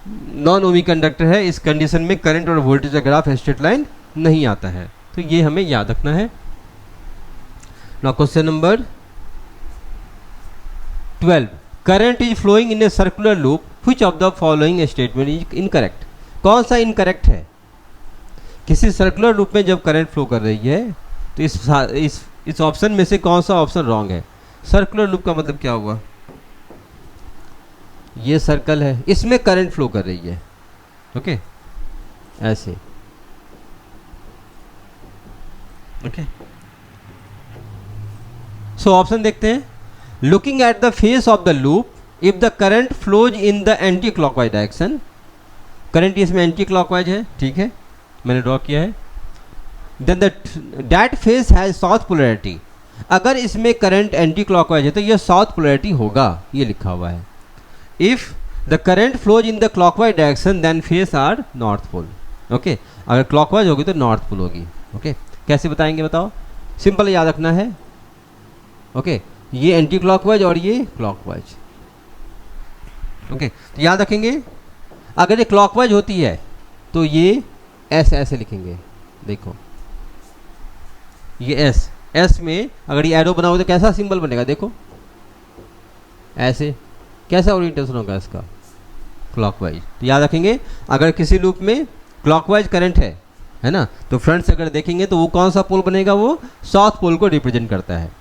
नॉन ओमिक कंडक्टर है। इस कंडीशन में करंट और वोल्टेज का ग्राफ स्ट्रेट लाइन नहीं आता है, तो ये हमें याद रखना है। Now question number 12, current is flowing in a circular loop which of the following statement is incorrect, कौन सा इनकरेक्ट है। किसी सर्कुलर लूप में जब करंट फ्लो कर रही है तो इस ऑप्शन में से कौन सा ऑप्शन रॉन्ग है। सर्कुलर लूप का मतलब क्या हुआ, ये सर्कल है, इसमें करंट फ्लो कर रही है, ओके ऐसे, ओके। सो ऑप्शन देखते हैं, looking at the face of the loop if the current flows in the anti clockwise direction, current इसमें एंटी क्लॉकवाइज है, ठीक है, मैंने ड्रॉ किया है। Then that face has south polarity, अगर इसमें करंट एंटी क्लॉकवाइज है तो ये साउथ पोलैरिटी होगा, ये लिखा हुआ है। If the current flows in the clockwise direction then face are north pole, okay, अगर क्लॉकवाइज होगी तो नॉर्थ पोल होगी, ओके। कैसे बताएंगे बताओ, सिंपल याद रखना है, ओके, ये एंटी क्लॉकवाइज और ये क्लॉकवाइज, ओके। तो याद रखेंगे अगर ये क्लॉकवाइज होती है तो ये ऐसे ऐसे लिखेंगे, देखो ये एस में अगर ये एरो बना हो तो कैसा सिंबल बनेगा, देखो ऐसे, कैसा ओरिएंटेशन होगा इसका, क्लॉकवाइज। तो याद रखेंगे अगर किसी लूप में क्लॉकवाइज करंट है ना, तो फ्रंट से अगर देखेंगे तो वो कौन सा पोल बनेगा, वो साउथ पोल को रिप्रेजेंट करता है।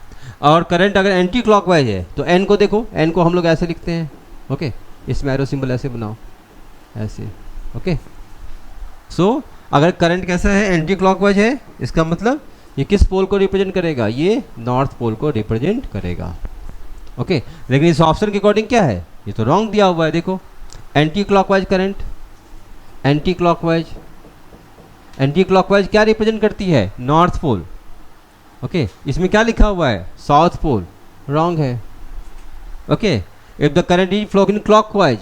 और करंट अगर एंटी क्लॉकवाइज है तो एन को देखो, एन को हम लोग ऐसे लिखते हैं, ओके, इसमें एरो सिंबल ऐसे बनाओ, ऐसे, ओके। सो अगर करंट कैसा है, एंटी क्लॉकवाइज है, इसका मतलब ये किस पोल को रिप्रेजेंट करेगा, ये नॉर्थ पोल को रिप्रेजेंट करेगा, ओके। लेकिन इस ऑप्शन के अकॉर्डिंग क्या है, ये तो रॉन्ग दिया हुआ है, देखो anti clockwise current, anti clockwise, anti clockwise क्या रिप्रेजेंट करती है, नॉर्थ पोल, ओके। इसमें क्या लिखा हुआ है, साउथ पोल, रॉन्ग है, okay. If the current is flow in clockwise,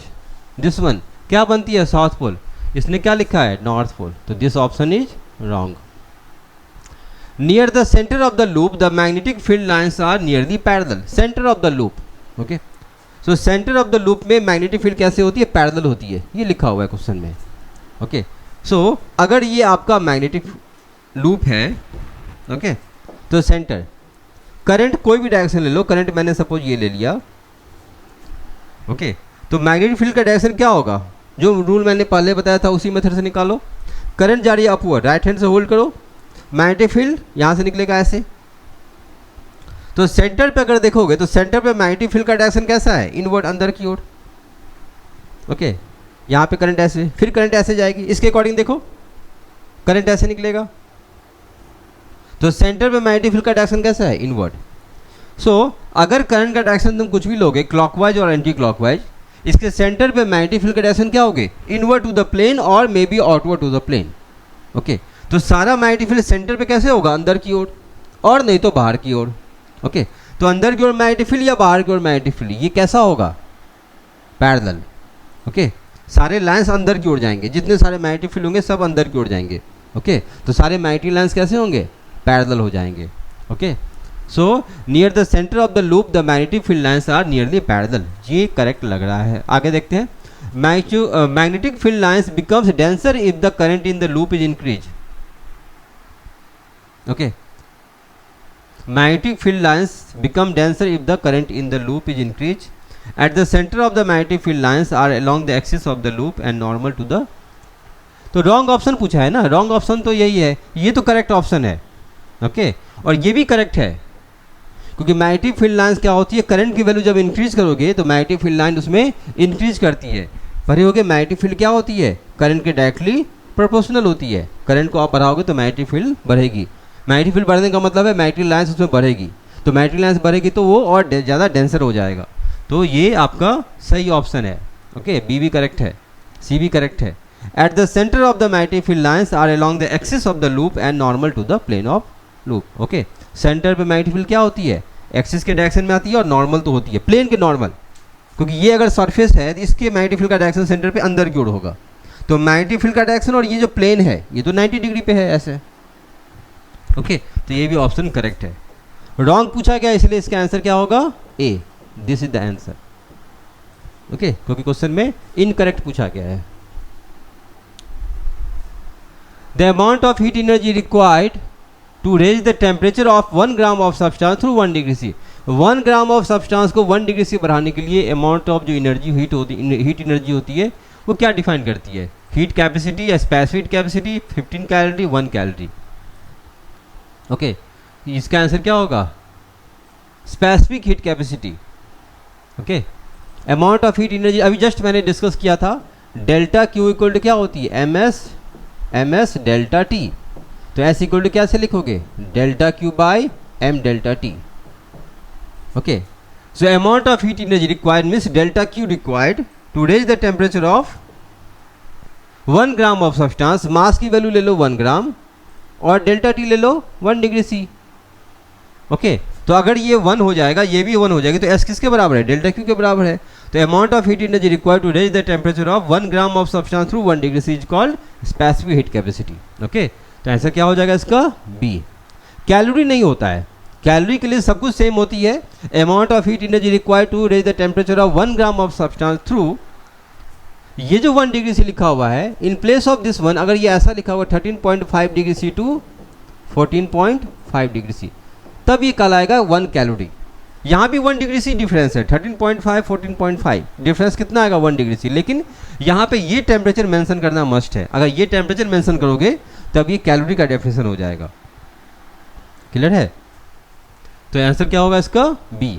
this one क्या बनती है, साउथ पोल, इसने क्या लिखा है, नॉर्थ पोल, तो this option is wrong. Near the center of the loop the magnetic field lines are nearly parallel, center of the loop, okay. So center of the loop में मैग्नेटिक फील्ड कैसे होती है, पैरेलल होती है, ये लिखा हुआ है क्वेश्चन में, ओके। सो अगर ये आपका मैग्नेटिक लूप है, ओके, तो सेंटर, करंट कोई भी डायरेक्शन ले लो, करंट मैंने सपोज ये ले लिया, ओके, तो मैग्नेटिक फील्ड का डायरेक्शन क्या होगा, जो रूल मैंने पहले बताया था उसी मेथड से निकालो। करंट जा रही है अपवर्ड, राइट हैंड से होल्ड करो, मैग्नेटिक फील्ड यहाँ से निकलेगा ऐसे, तो सेंटर पे अगर देखोगे तो सेंटर पे मैग्नेटिक फील्ड का डायरेक्शन कैसा है, इनवर्ड, अंदर की ओर, ओके। यहाँ पे करंट ऐसे, फिर करंट ऐसे जाएगी, इसके अकॉर्डिंग देखो करंट ऐसे निकलेगा, तो सेंटर पे मैग्नेटिक फील्ड का डायरेक्शन कैसा है, इनवर्ड। सो अगर करंट का डायरेक्शन तुम कुछ भी लोगे, क्लॉकवाइज और एंटी क्लॉकवाइज, इसके सेंटर पे मैग्नेटिक फील्ड का डायरेक्शन क्या होगे, इनवर्ड टू द प्लेन और may be outward to the plane, okay. तो सारा मैग्नेटिक फील्ड सेंटर पे कैसे होगा, अंदर की ओर, और नहीं तो बाहर की ओर, ओके। तो अंदर की ओर मैग्नेटिक फील्ड या बाहर की ओर मैग्नेटिक फील्ड, ये कैसा होगा, पैरेलल, ओके। सारे लाइंस अंदर की ओर जाएंगे, जितने सारे मैग्नेटिक फील्ड होंगे सब अंदर की ओर जाएंगे, ओके। तो सारे मैग्नेटिक लाइंस कैसे होंगे, पैरेलल हो जाएंगे, okay. So near the center of the loop the magnetic field lines are nearly parallel, ये करेक्ट लग रहा है। आगे देखते हैं, magnetic field lines becomes denser if the current in the loop is increase, okay. magnetic field lines become denser if the current in the loop is increased. At the center of the magnetic field lines are along the axis of the loop and normal to the, तो रॉन्ग ऑप्शन पूछा है ना, रॉन्ग ऑप्शन तो यही है, ये तो करेक्ट ऑप्शन है, ओके। और ये भी करेक्ट है, क्योंकि मैग्नेटिक फील्ड लाइंस क्या होती है, करंट की वैल्यू जब इंक्रीज करोगे तो मैग्नेटिक फील्ड लाइन उसमें इंक्रीज करती है, भरे होगे। मैग्नेटिक फील्ड क्या होती है, करंट के डायरेक्टली प्रोपोर्शनल होती है, करंट को आप बढ़ाओगे तो मैग्नेटिक फील्ड बढ़ेगी, मैग्नेटिक फील्ड बढ़ने का मतलब है मैग्नेटिक लाइंस उसमें बढ़ेगी, तो मैग्नेटिक लाइंस बढ़ेगी तो वो और ज़्यादा डेंसर हो जाएगा, तो ये आपका सही ऑप्शन है, ओके। बी भी करेक्ट है, सी भी करेक्ट है। At the center of the magnetic field lines are along the axis of the loop and normal to the plane of loop, okay. Center पे मैग्नेटिक फील्ड क्या होती है, एक्सिस के डायरेक्शन में आती है, और नॉर्मल तो होती है प्लेन के नॉर्मल, क्योंकि ये अगर सरफेस है तो इसके मैग्नेटिक फील्ड का डायरेक्शन सेंटर पे अंदर की ओर होगा, तो मैग्नेटिक फील्ड का डायरेक्शन और ये जो प्लेन है ये तो 90 डिग्री पे है ऐसे, ओके। तो ये भी ऑप्शन करेक्ट है। रॉन्ग पूछा गया इसलिए इसका आंसर क्या होगा, A, this is the answer, okay, क्योंकि क्वेश्चन में इनकरेक्ट पूछा गया है। The amount of heat energy required to raise the temperature of 1 gram of substance through 1 degree C, 1 gram of substance को 1 डिग्री से बढ़ाने के लिए अमाउंट ऑफ जो एनर्जी हीट एनर्जी होती है वो क्या डिफाइन करती है? हीट कैपेसिटी या specific capacity, 15 calorie 1 calorie. Okay, इसका आंसर क्या होगा? Specific heat capacity. Okay, amount of heat energy अभी जस्ट मैंने डिस्कस किया था, डेल्टा क्यू इक्वल टू क्या होती है? M S delta T. तो एस इक्वल टू क्या से लिखोगे? Delta Q by M delta T. Okay, so amount of heat energy required means delta Q required to raise the temperature of 1 gram of substance. Mass की वैल्यू ले लो 1 ग्राम और डेल्टा टी ले लो 1 डिग्री सी। ओके, तो अगर ये 1 हो जाएगा, ये भी 1 हो जाएगी, तो एस किसके बराबर है? डेल्टा क्यू के बराबर है। तो amount of heat energy required to raise the temperature of 1 gram of substance through 1 degree C is called specific heat capacity. Okay, तो आंसर क्या हो जाएगा इसका? बी। कैलोरी नहीं होता है, कैलोरी के लिए सब कुछ सेम होती है। Amount of heat energy required to raise the temperature of 1 gram of substance through, ये जो 1 डिग्री से लिखा हुआ है, इन प्लेस ऑफ दिस 1 अगर ये ऐसा लिखा हुआ 13.5 degree C to 14.5 degree C, तब ये कहलाएगा 1 कैलोरी। यहाँ भी 1 डिग्री सी डिफरेंस है, 13.5 14.5 डिफरेंस कितना आएगा? 1 डिग्री सी। लेकिन यहाँ पे ये टेम्परेचर मेंशन करना मस्ट है। अगर ये टेम्परेचर मेंशन करोगे तब ये कैलोरी का डेफिनेशन हो जाएगा। क्लियर है? तो आंसर क्या होगा इसका? बी।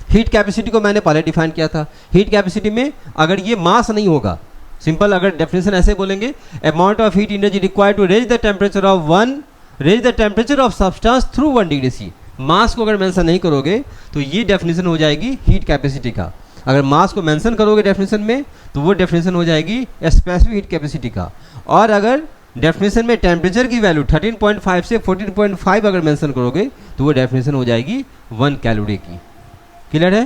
हीट कैपेसिटी को मैंने पहले डिफाइन किया था। हीट कैपेसिटी में अगर ये मास नहीं होगा, सिंपल अगर डेफिनेशन ऐसे बोलेंगे, amount of heat energy required to raise the temperature of substance through 1 degree C. Mass को अगर मेंशन नहीं करोगे तो ये डेफिनेशन हो जाएगी हीट कैपेसिटी का। अगर मास को मेंशन करोगे डेफिनेशन में तो वो डेफिनेशन हो जाएगी स्पेसिफिक हीट कैपेसिटी का। और अगर डेफिनेशन में टेम्परेचर की वैल्यू 13.5 से 14.5 अगर मेंशन करोगे तो वो डेफिनेशन हो जाएगी 1 कैलोरी की। क्लियर है?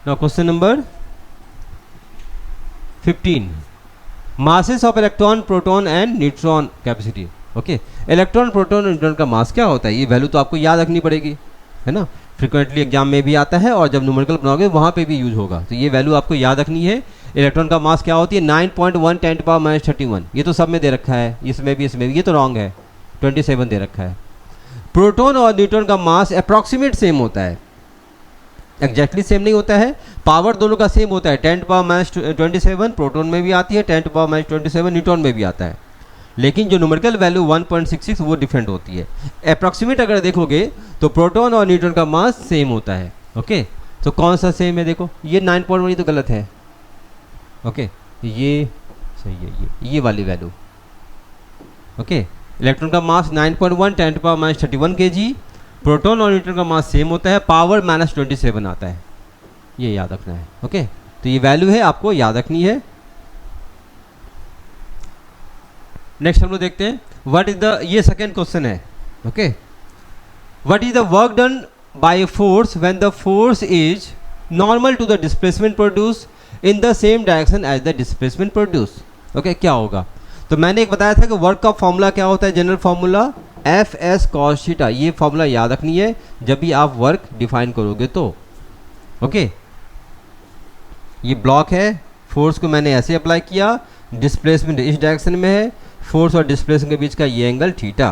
Now question number 15, masses of electron, proton and neutron capacity. Okay, electron, proton और न्यूट्रॉन का मास क्या होता है? ये वैल्यू तो आपको याद रखनी पड़ेगी, है ना। फ्रिक्वेंटली एग्जाम में भी आता है और जब न्यूमेरिकल बनाओगे वहाँ पे भी यूज होगा, तो ये वैल्यू आपको याद रखनी है। इलेक्ट्रॉन का मास क्या होती है? 9.1 × 10⁻31। ये तो सब में दे रखा है, इसमें भी ये तो रॉन्ग है, 27 दे रखा है। प्रोटॉन और न्यूट्रॉन का मास अप्रॉक्सीमेट सेम होता है, एग्जैक्टली सेम नहीं होता है। पावर दोनों का सेम होता है, 10⁻27 प्रोटॉन में भी आती है, 10⁻27 न्यूट्रॉन में भी आता है। लेकिन जो न्यूमेरिकल वैल्यू 1.66 वो डिफरेंट होती है। अप्रॉक्सीमेट अगर देखोगे तो प्रोटॉन और न्यूट्रॉन का मास सेम होता है। ओके, तो कौन सा सेम है? देखो ये 9.1 तो गलत है। ओके, ये सही है, ये वाली वैल्यू। ओके, इलेक्ट्रॉन का मास 9.1 10⁻31 kg, प्रोटॉन और न्यूट्रॉन का मास सेम होता है, पावर -27 आता है, ये याद रखना है। ओके, तो ये वैल्यू है, आपको याद रखनी है। नेक्स्ट हम लोग देखते हैं व्हाट इज द, ये सेकेंड क्वेश्चन है। Okay, what is the work done by force when the force is normal to the displacement produce in the same direction as the displacement produce. Okay, क्या होगा? तो मैंने एक बताया था कि वर्क का फॉर्मूला क्या होता है, general formula Fs cos theta. ये फॉर्मूला याद रखनी है जब भी आप वर्क डिफाइन करोगे तो। ओके, ये ब्लॉक है, फोर्स को मैंने ऐसे अप्लाई किया, डिस्प्लेसमेंट इस डायरेक्शन में है, फोर्स और डिस्प्लेसमेंट के बीच का ये एंगल थीटा।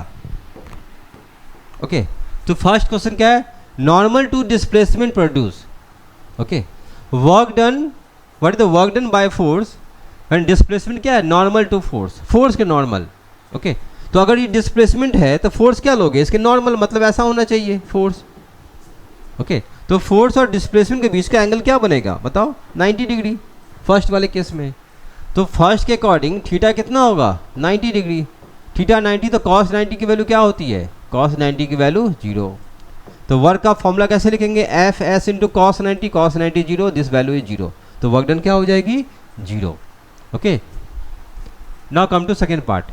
ओके, तो फर्स्ट क्वेश्चन क्या है? Normal to displacement produce. Okay, work done, what is the work done by force and displacement क्या है? नॉर्मल टू फोर्स, फोर्स के नॉर्मल। ओके, तो अगर ये डिस्प्लेसमेंट है तो फोर्स क्या लोगे? इसके नॉर्मल, मतलब ऐसा होना चाहिए फोर्स। ओके, तो फोर्स और डिस्प्लेसमेंट के बीच का एंगल क्या बनेगा बताओ? 90 डिग्री फर्स्ट वाले केस में। तो फर्स्ट के अकॉर्डिंग थीटा कितना होगा? 90 डिग्री। थीटा 90, तो cos 90 की वैल्यू क्या होती है? cos 90 की वैल्यू 0। तो वर्क का फॉर्मूला कैसे लिखेंगे? Fs × cos 90 0, this value is 0। तो वर्क डन क्या हो जाएगी? 0। Okay, now come to second part.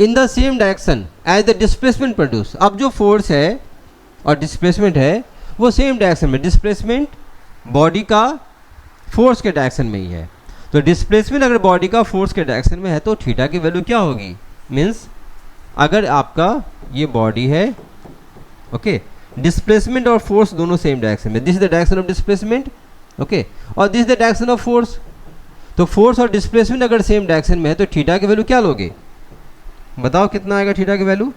In the same direction as the displacement produce. अब जो फोर्स है और डिस्प्लेसमेंट है वो सेम डायरेक्शन में, डिस्प्लेसमेंट बॉडी का फोर्स के डायरेक्शन में ही है। तो डिस्प्लेसमेंट अगर बॉडी का फोर्स के डायरेक्शन में है तो थीटा की वैल्यू क्या होगी? मीन्स अगर आपका ये बॉडी है, ओके, डिस्प्लेसमेंट और फोर्स दोनों सेम डायरेक्शन में, this is the direction of displacement, okay, और this is the direction of force. तो फोर्स और डिस्प्लेसमेंट अगर सेम डायरेक्शन में है तो थीटा की वैल्यू क्या लोगे? बताओ कितना आएगा थीटा की वैल्यू?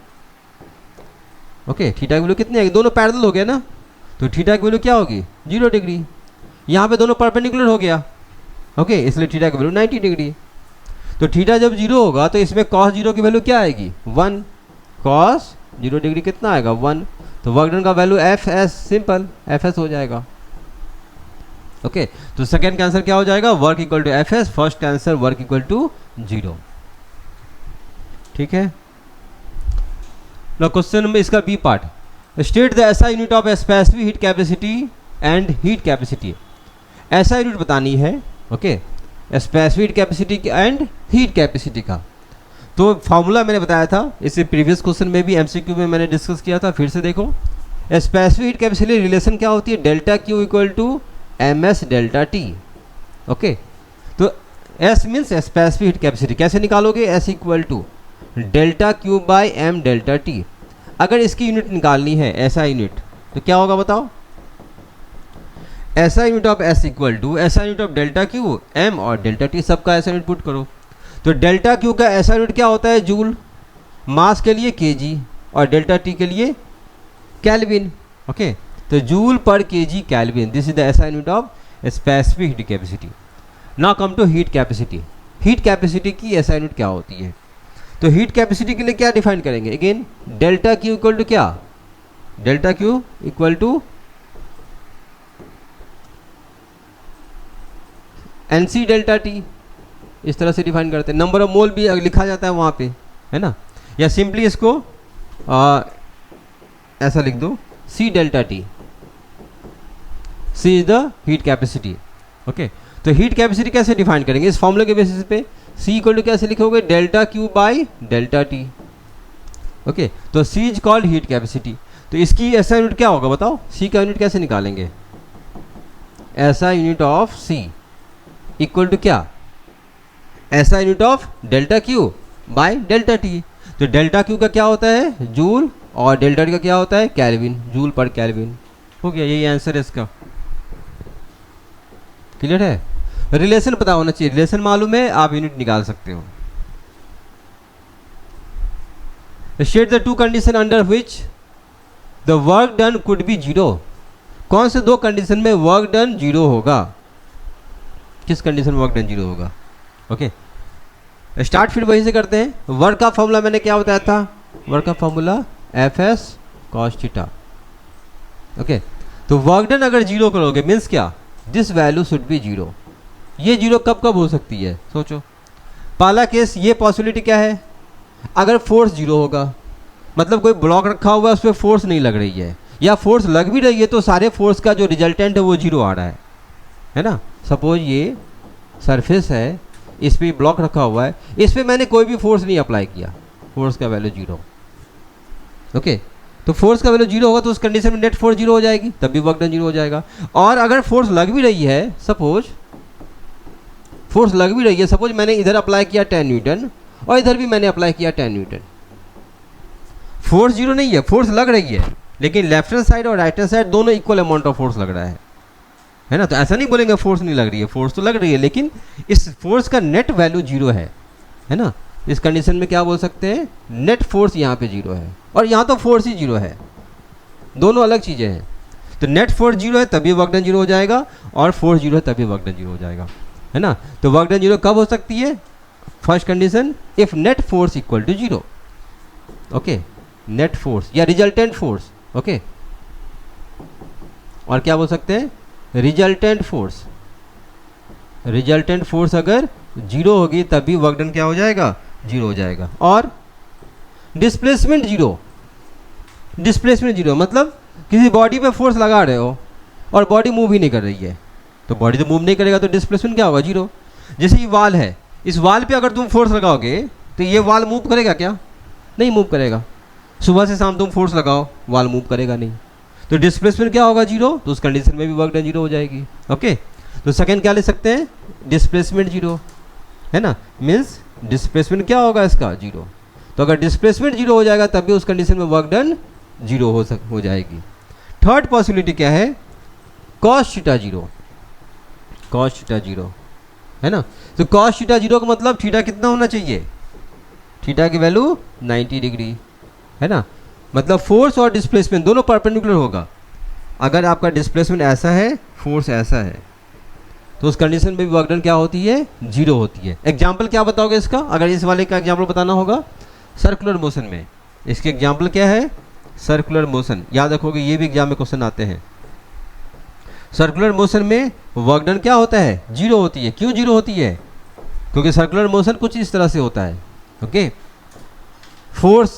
ओके, थीटा की वैल्यू कितनी आएगी, दोनों पैरेलल हो गया ना, तो थीटा की वैल्यू क्या होगी 0 डिग्री। यहाँ पे दोनों परपेंडिकुलर हो गया, ओके, इसलिए थीटा की वैल्यू 90 डिग्री। तो थीटा जब 0 होगा तो इसमें cos 0 की वैल्यू क्या आएगी 1, cos 0 डिग्री कितना आएगा 1, तो वर्क डन का value F S, simple F S हो जाएगा। ओके, तो सेकेंड का आंसर क्या हो जाएगा, work equal to F S, first का आंसर वर्क इक्वल टू 0। ठीक है, क्वेश्चन नंबर इसका B part, state the SI unit of specific heat capacity and heat capacity. ऐसा यूनिट बतानी है, okay, specific capacity and heat capacity का। तो फॉर्मूला मैंने बताया था, इससे प्रीवियस क्वेश्चन में भी एमसीक्यू में मैंने डिस्कस किया था, फिर से देखो। स्पेसिफिक हीट कैपेसिटी रिलेशन क्या होती है, delta Q equal to M S delta T. Okay, तो S means specific heat capacity, कैसे निकालोगे, S equal to delta Q by M delta T. अगर इसकी यूनिट निकालनी है ऐसा यूनिट, तो क्या होगा बताओ, SI unit of S equal to SI unit of delta Q M और डेल्टा टी, सबका ऐसा यूनिट पुट करो। तो डेल्टा क्यू का ऐसा यूनिट क्या होता है जूल, मास के लिए केजी और डेल्टा टी के लिए केल्विन। ओके, तो joule per KG kelvin, this is the SI unit of specific heat capacity. Now come to heat capacity. Heat capacity की ऐसा यूनिट क्या होती है, तो हीट कैपेसिटी के लिए क्या डिफाइन करेंगे, again delta Q equal to क्या, delta Q equal to MC delta T, इस तरह से डिफाइन करते हैं। नंबर ऑफ मोल भी लिखा जाता है वहाँ पे, है ना, या सिंपली इसको ऐसा लिख दो, C delta T, C is the heat capacity. Okay, तो हीट कैपेसिटी कैसे डिफाइन करेंगे, इस फॉर्मूले के बेसिस पे सी इक्वल टू कैसे लिखोगे, delta Q by delta T. Okay, तो सी इज कॉल्ड हीट कैपेसिटी। तो इसकी ऐसा यूनिट क्या होगा बताओ, सी का यूनिट कैसे निकालेंगे, ऐसा unit of C equal to क्या, ऐसा unit of delta Q by delta T. तो डेल्टा क्यू का क्या होता है जूल और डेल्टा टी का क्या होता है केल्विन, जूल पर केल्विन। हो गया, यही आंसर है इसका। क्लियर है, रिलेशन पता होना चाहिए, रिलेशन मालूम है आप यूनिट निकाल सकते हो। State the two condition under which the work done could be zero. कौन से दो कंडीशन में वर्क डन जीरो होगा, किस कंडीशन में वर्क डन जीरो होगा। ओके, स्टार्ट फिर वहीं से करते हैं। वर्क का फॉर्मूला मैंने क्या बताया था, वर्क का formula F S cos theta. Okay, तो वर्क डन अगर जीरो करोगे मीन्स क्या, this value should be zero. ये जीरो कब कब हो सकती है सोचो। पहला केस, ये पॉसिबिलिटी क्या है, अगर फोर्स जीरो होगा, मतलब कोई ब्लॉक रखा हुआ है उस पर फोर्स नहीं लग रही है, या फोर्स लग भी रही है तो सारे फोर्स का जो रिजल्टेंट है वो जीरो आ रहा है ना। सपोज ये सरफेस है, इस पर ब्लॉक रखा हुआ है, इस पर मैंने कोई भी फोर्स नहीं अप्लाई किया, फोर्स का वैल्यू जीरो। ओके, तो फोर्स का वैल्यू जीरो होगा तो उस कंडीशन में नेट फोर्स जीरो हो जाएगी, तब भी वर्क डन जीरो हो जाएगा। और अगर फोर्स लग भी रही है, सपोज फोर्स लग भी रही है, सपोज मैंने इधर अप्लाई किया 10 न्यूटन और इधर भी मैंने अप्लाई किया 10 न्यूटन, फोर्स जीरो नहीं है, फोर्स लग रही है, लेकिन लेफ्ट हैंड साइड और राइट हैंड साइड दोनों इक्वल अमाउंट ऑफ फोर्स लग रहा है ना। तो ऐसा नहीं बोलेंगे फोर्स नहीं लग रही है, फोर्स तो लग रही है, लेकिन इस फोर्स का नेट वैल्यू जीरो है ना। इस कंडीशन में क्या बोल सकते हैं, नेट फोर्स यहाँ पे जीरो है और यहाँ तो फोर्स ही जीरो है, दोनों अलग चीज़ें हैं। तो नेट फोर्स जीरो है तभी वर्क डन जीरो हो जाएगा, और फोर्स जीरो है तभी वर्क डन जीरो हो जाएगा, है ना। तो वर्क डन जीरो कब हो सकती है, first condition if net force equal to zero. Okay, net force या रिजल्टेंट फोर्स। ओके, और क्या बोल सकते हैं, रिजल्टेंट फोर्स। रिजल्टेंट फोर्स अगर जीरो होगी तभी वर्क डन क्या हो जाएगा, जीरो हो जाएगा। और डिस्प्लेसमेंट जीरो, डिस्प्लेसमेंट जीरो मतलब किसी बॉडी पे फोर्स लगा रहे हो और बॉडी मूव ही नहीं कर रही है, तो बॉडी तो मूव नहीं करेगा तो डिस्प्लेसमेंट क्या होगा, जीरो। जैसे ये वाल है, इस वाल पे अगर तुम फोर्स लगाओगे तो ये वाल मूव करेगा क्या, नहीं मूव करेगा। सुबह से शाम तुम फोर्स लगाओ, वाल मूव करेगा नहीं, तो डिस्प्लेसमेंट क्या होगा, जीरो। तो उस कंडीशन में भी वर्क डन जीरो हो जाएगी। ओके, तो सेकंड क्या ले सकते हैं, डिस्प्लेसमेंट जीरो, है ना, मीन्स डिस्प्लेसमेंट क्या होगा इसका, जीरो। तो अगर डिस्प्लेसमेंट जीरो हो जाएगा तब भी उस कंडीशन में वर्क डन जीरो हो जाएगी। थर्ड पॉसिबिलिटी क्या है, cos theta zero, cos theta zero, है ना। तो कॉस थीटा जीरो का मतलब थीटा कितना होना चाहिए, थीटा की वैल्यू 90 डिग्री, है ना। मतलब फोर्स और डिस्प्लेसमेंट दोनों परपेंडिकुलर होगा। अगर आपका डिस्प्लेसमेंट ऐसा है, फोर्स ऐसा है, तो उस कंडीशन में भी वर्क डन क्या होती है, जीरो होती है। एग्जाम्पल क्या बताओगे इसका, अगर इस वाले का एग्जाम्पल बताना होगा सर्कुलर मोशन में, इसके एग्जाम्पल क्या है, सर्कुलर मोशन। याद रखोगे ये भी एग्जाम में क्वेश्चन आते हैं। सर्कुलर मोशन में वर्क डन क्या होता है, जीरो होती है। क्यों जीरो होती है, क्योंकि सर्कुलर मोशन कुछ इस तरह से होता है। ओके, फोर्स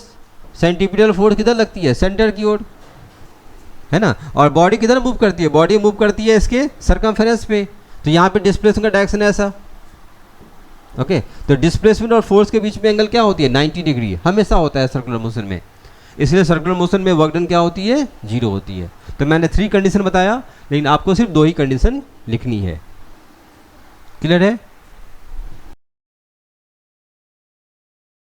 सेंटीपिटल फोर्स किधर लगती है, सेंटर की ओर, है ना, और बॉडी किधर मूव करती है, बॉडी मूव करती है इसके सरकमफेरेंस पे, तो यहाँ पे डिस्प्लेसमेंट का डायरेक्शन है ऐसा। ओके, तो डिस्प्लेसमेंट और फोर्स के बीच में एंगल क्या होती है, 90 डिग्री हमेशा होता है सर्कुलर मोशन में। इसलिए सर्कुलर मोशन में वर्क डन क्या होती है, जीरो होती है। तो मैंने 3 कंडीशन बताया, लेकिन आपको सिर्फ 2 ही कंडीशन लिखनी है। क्लियर है।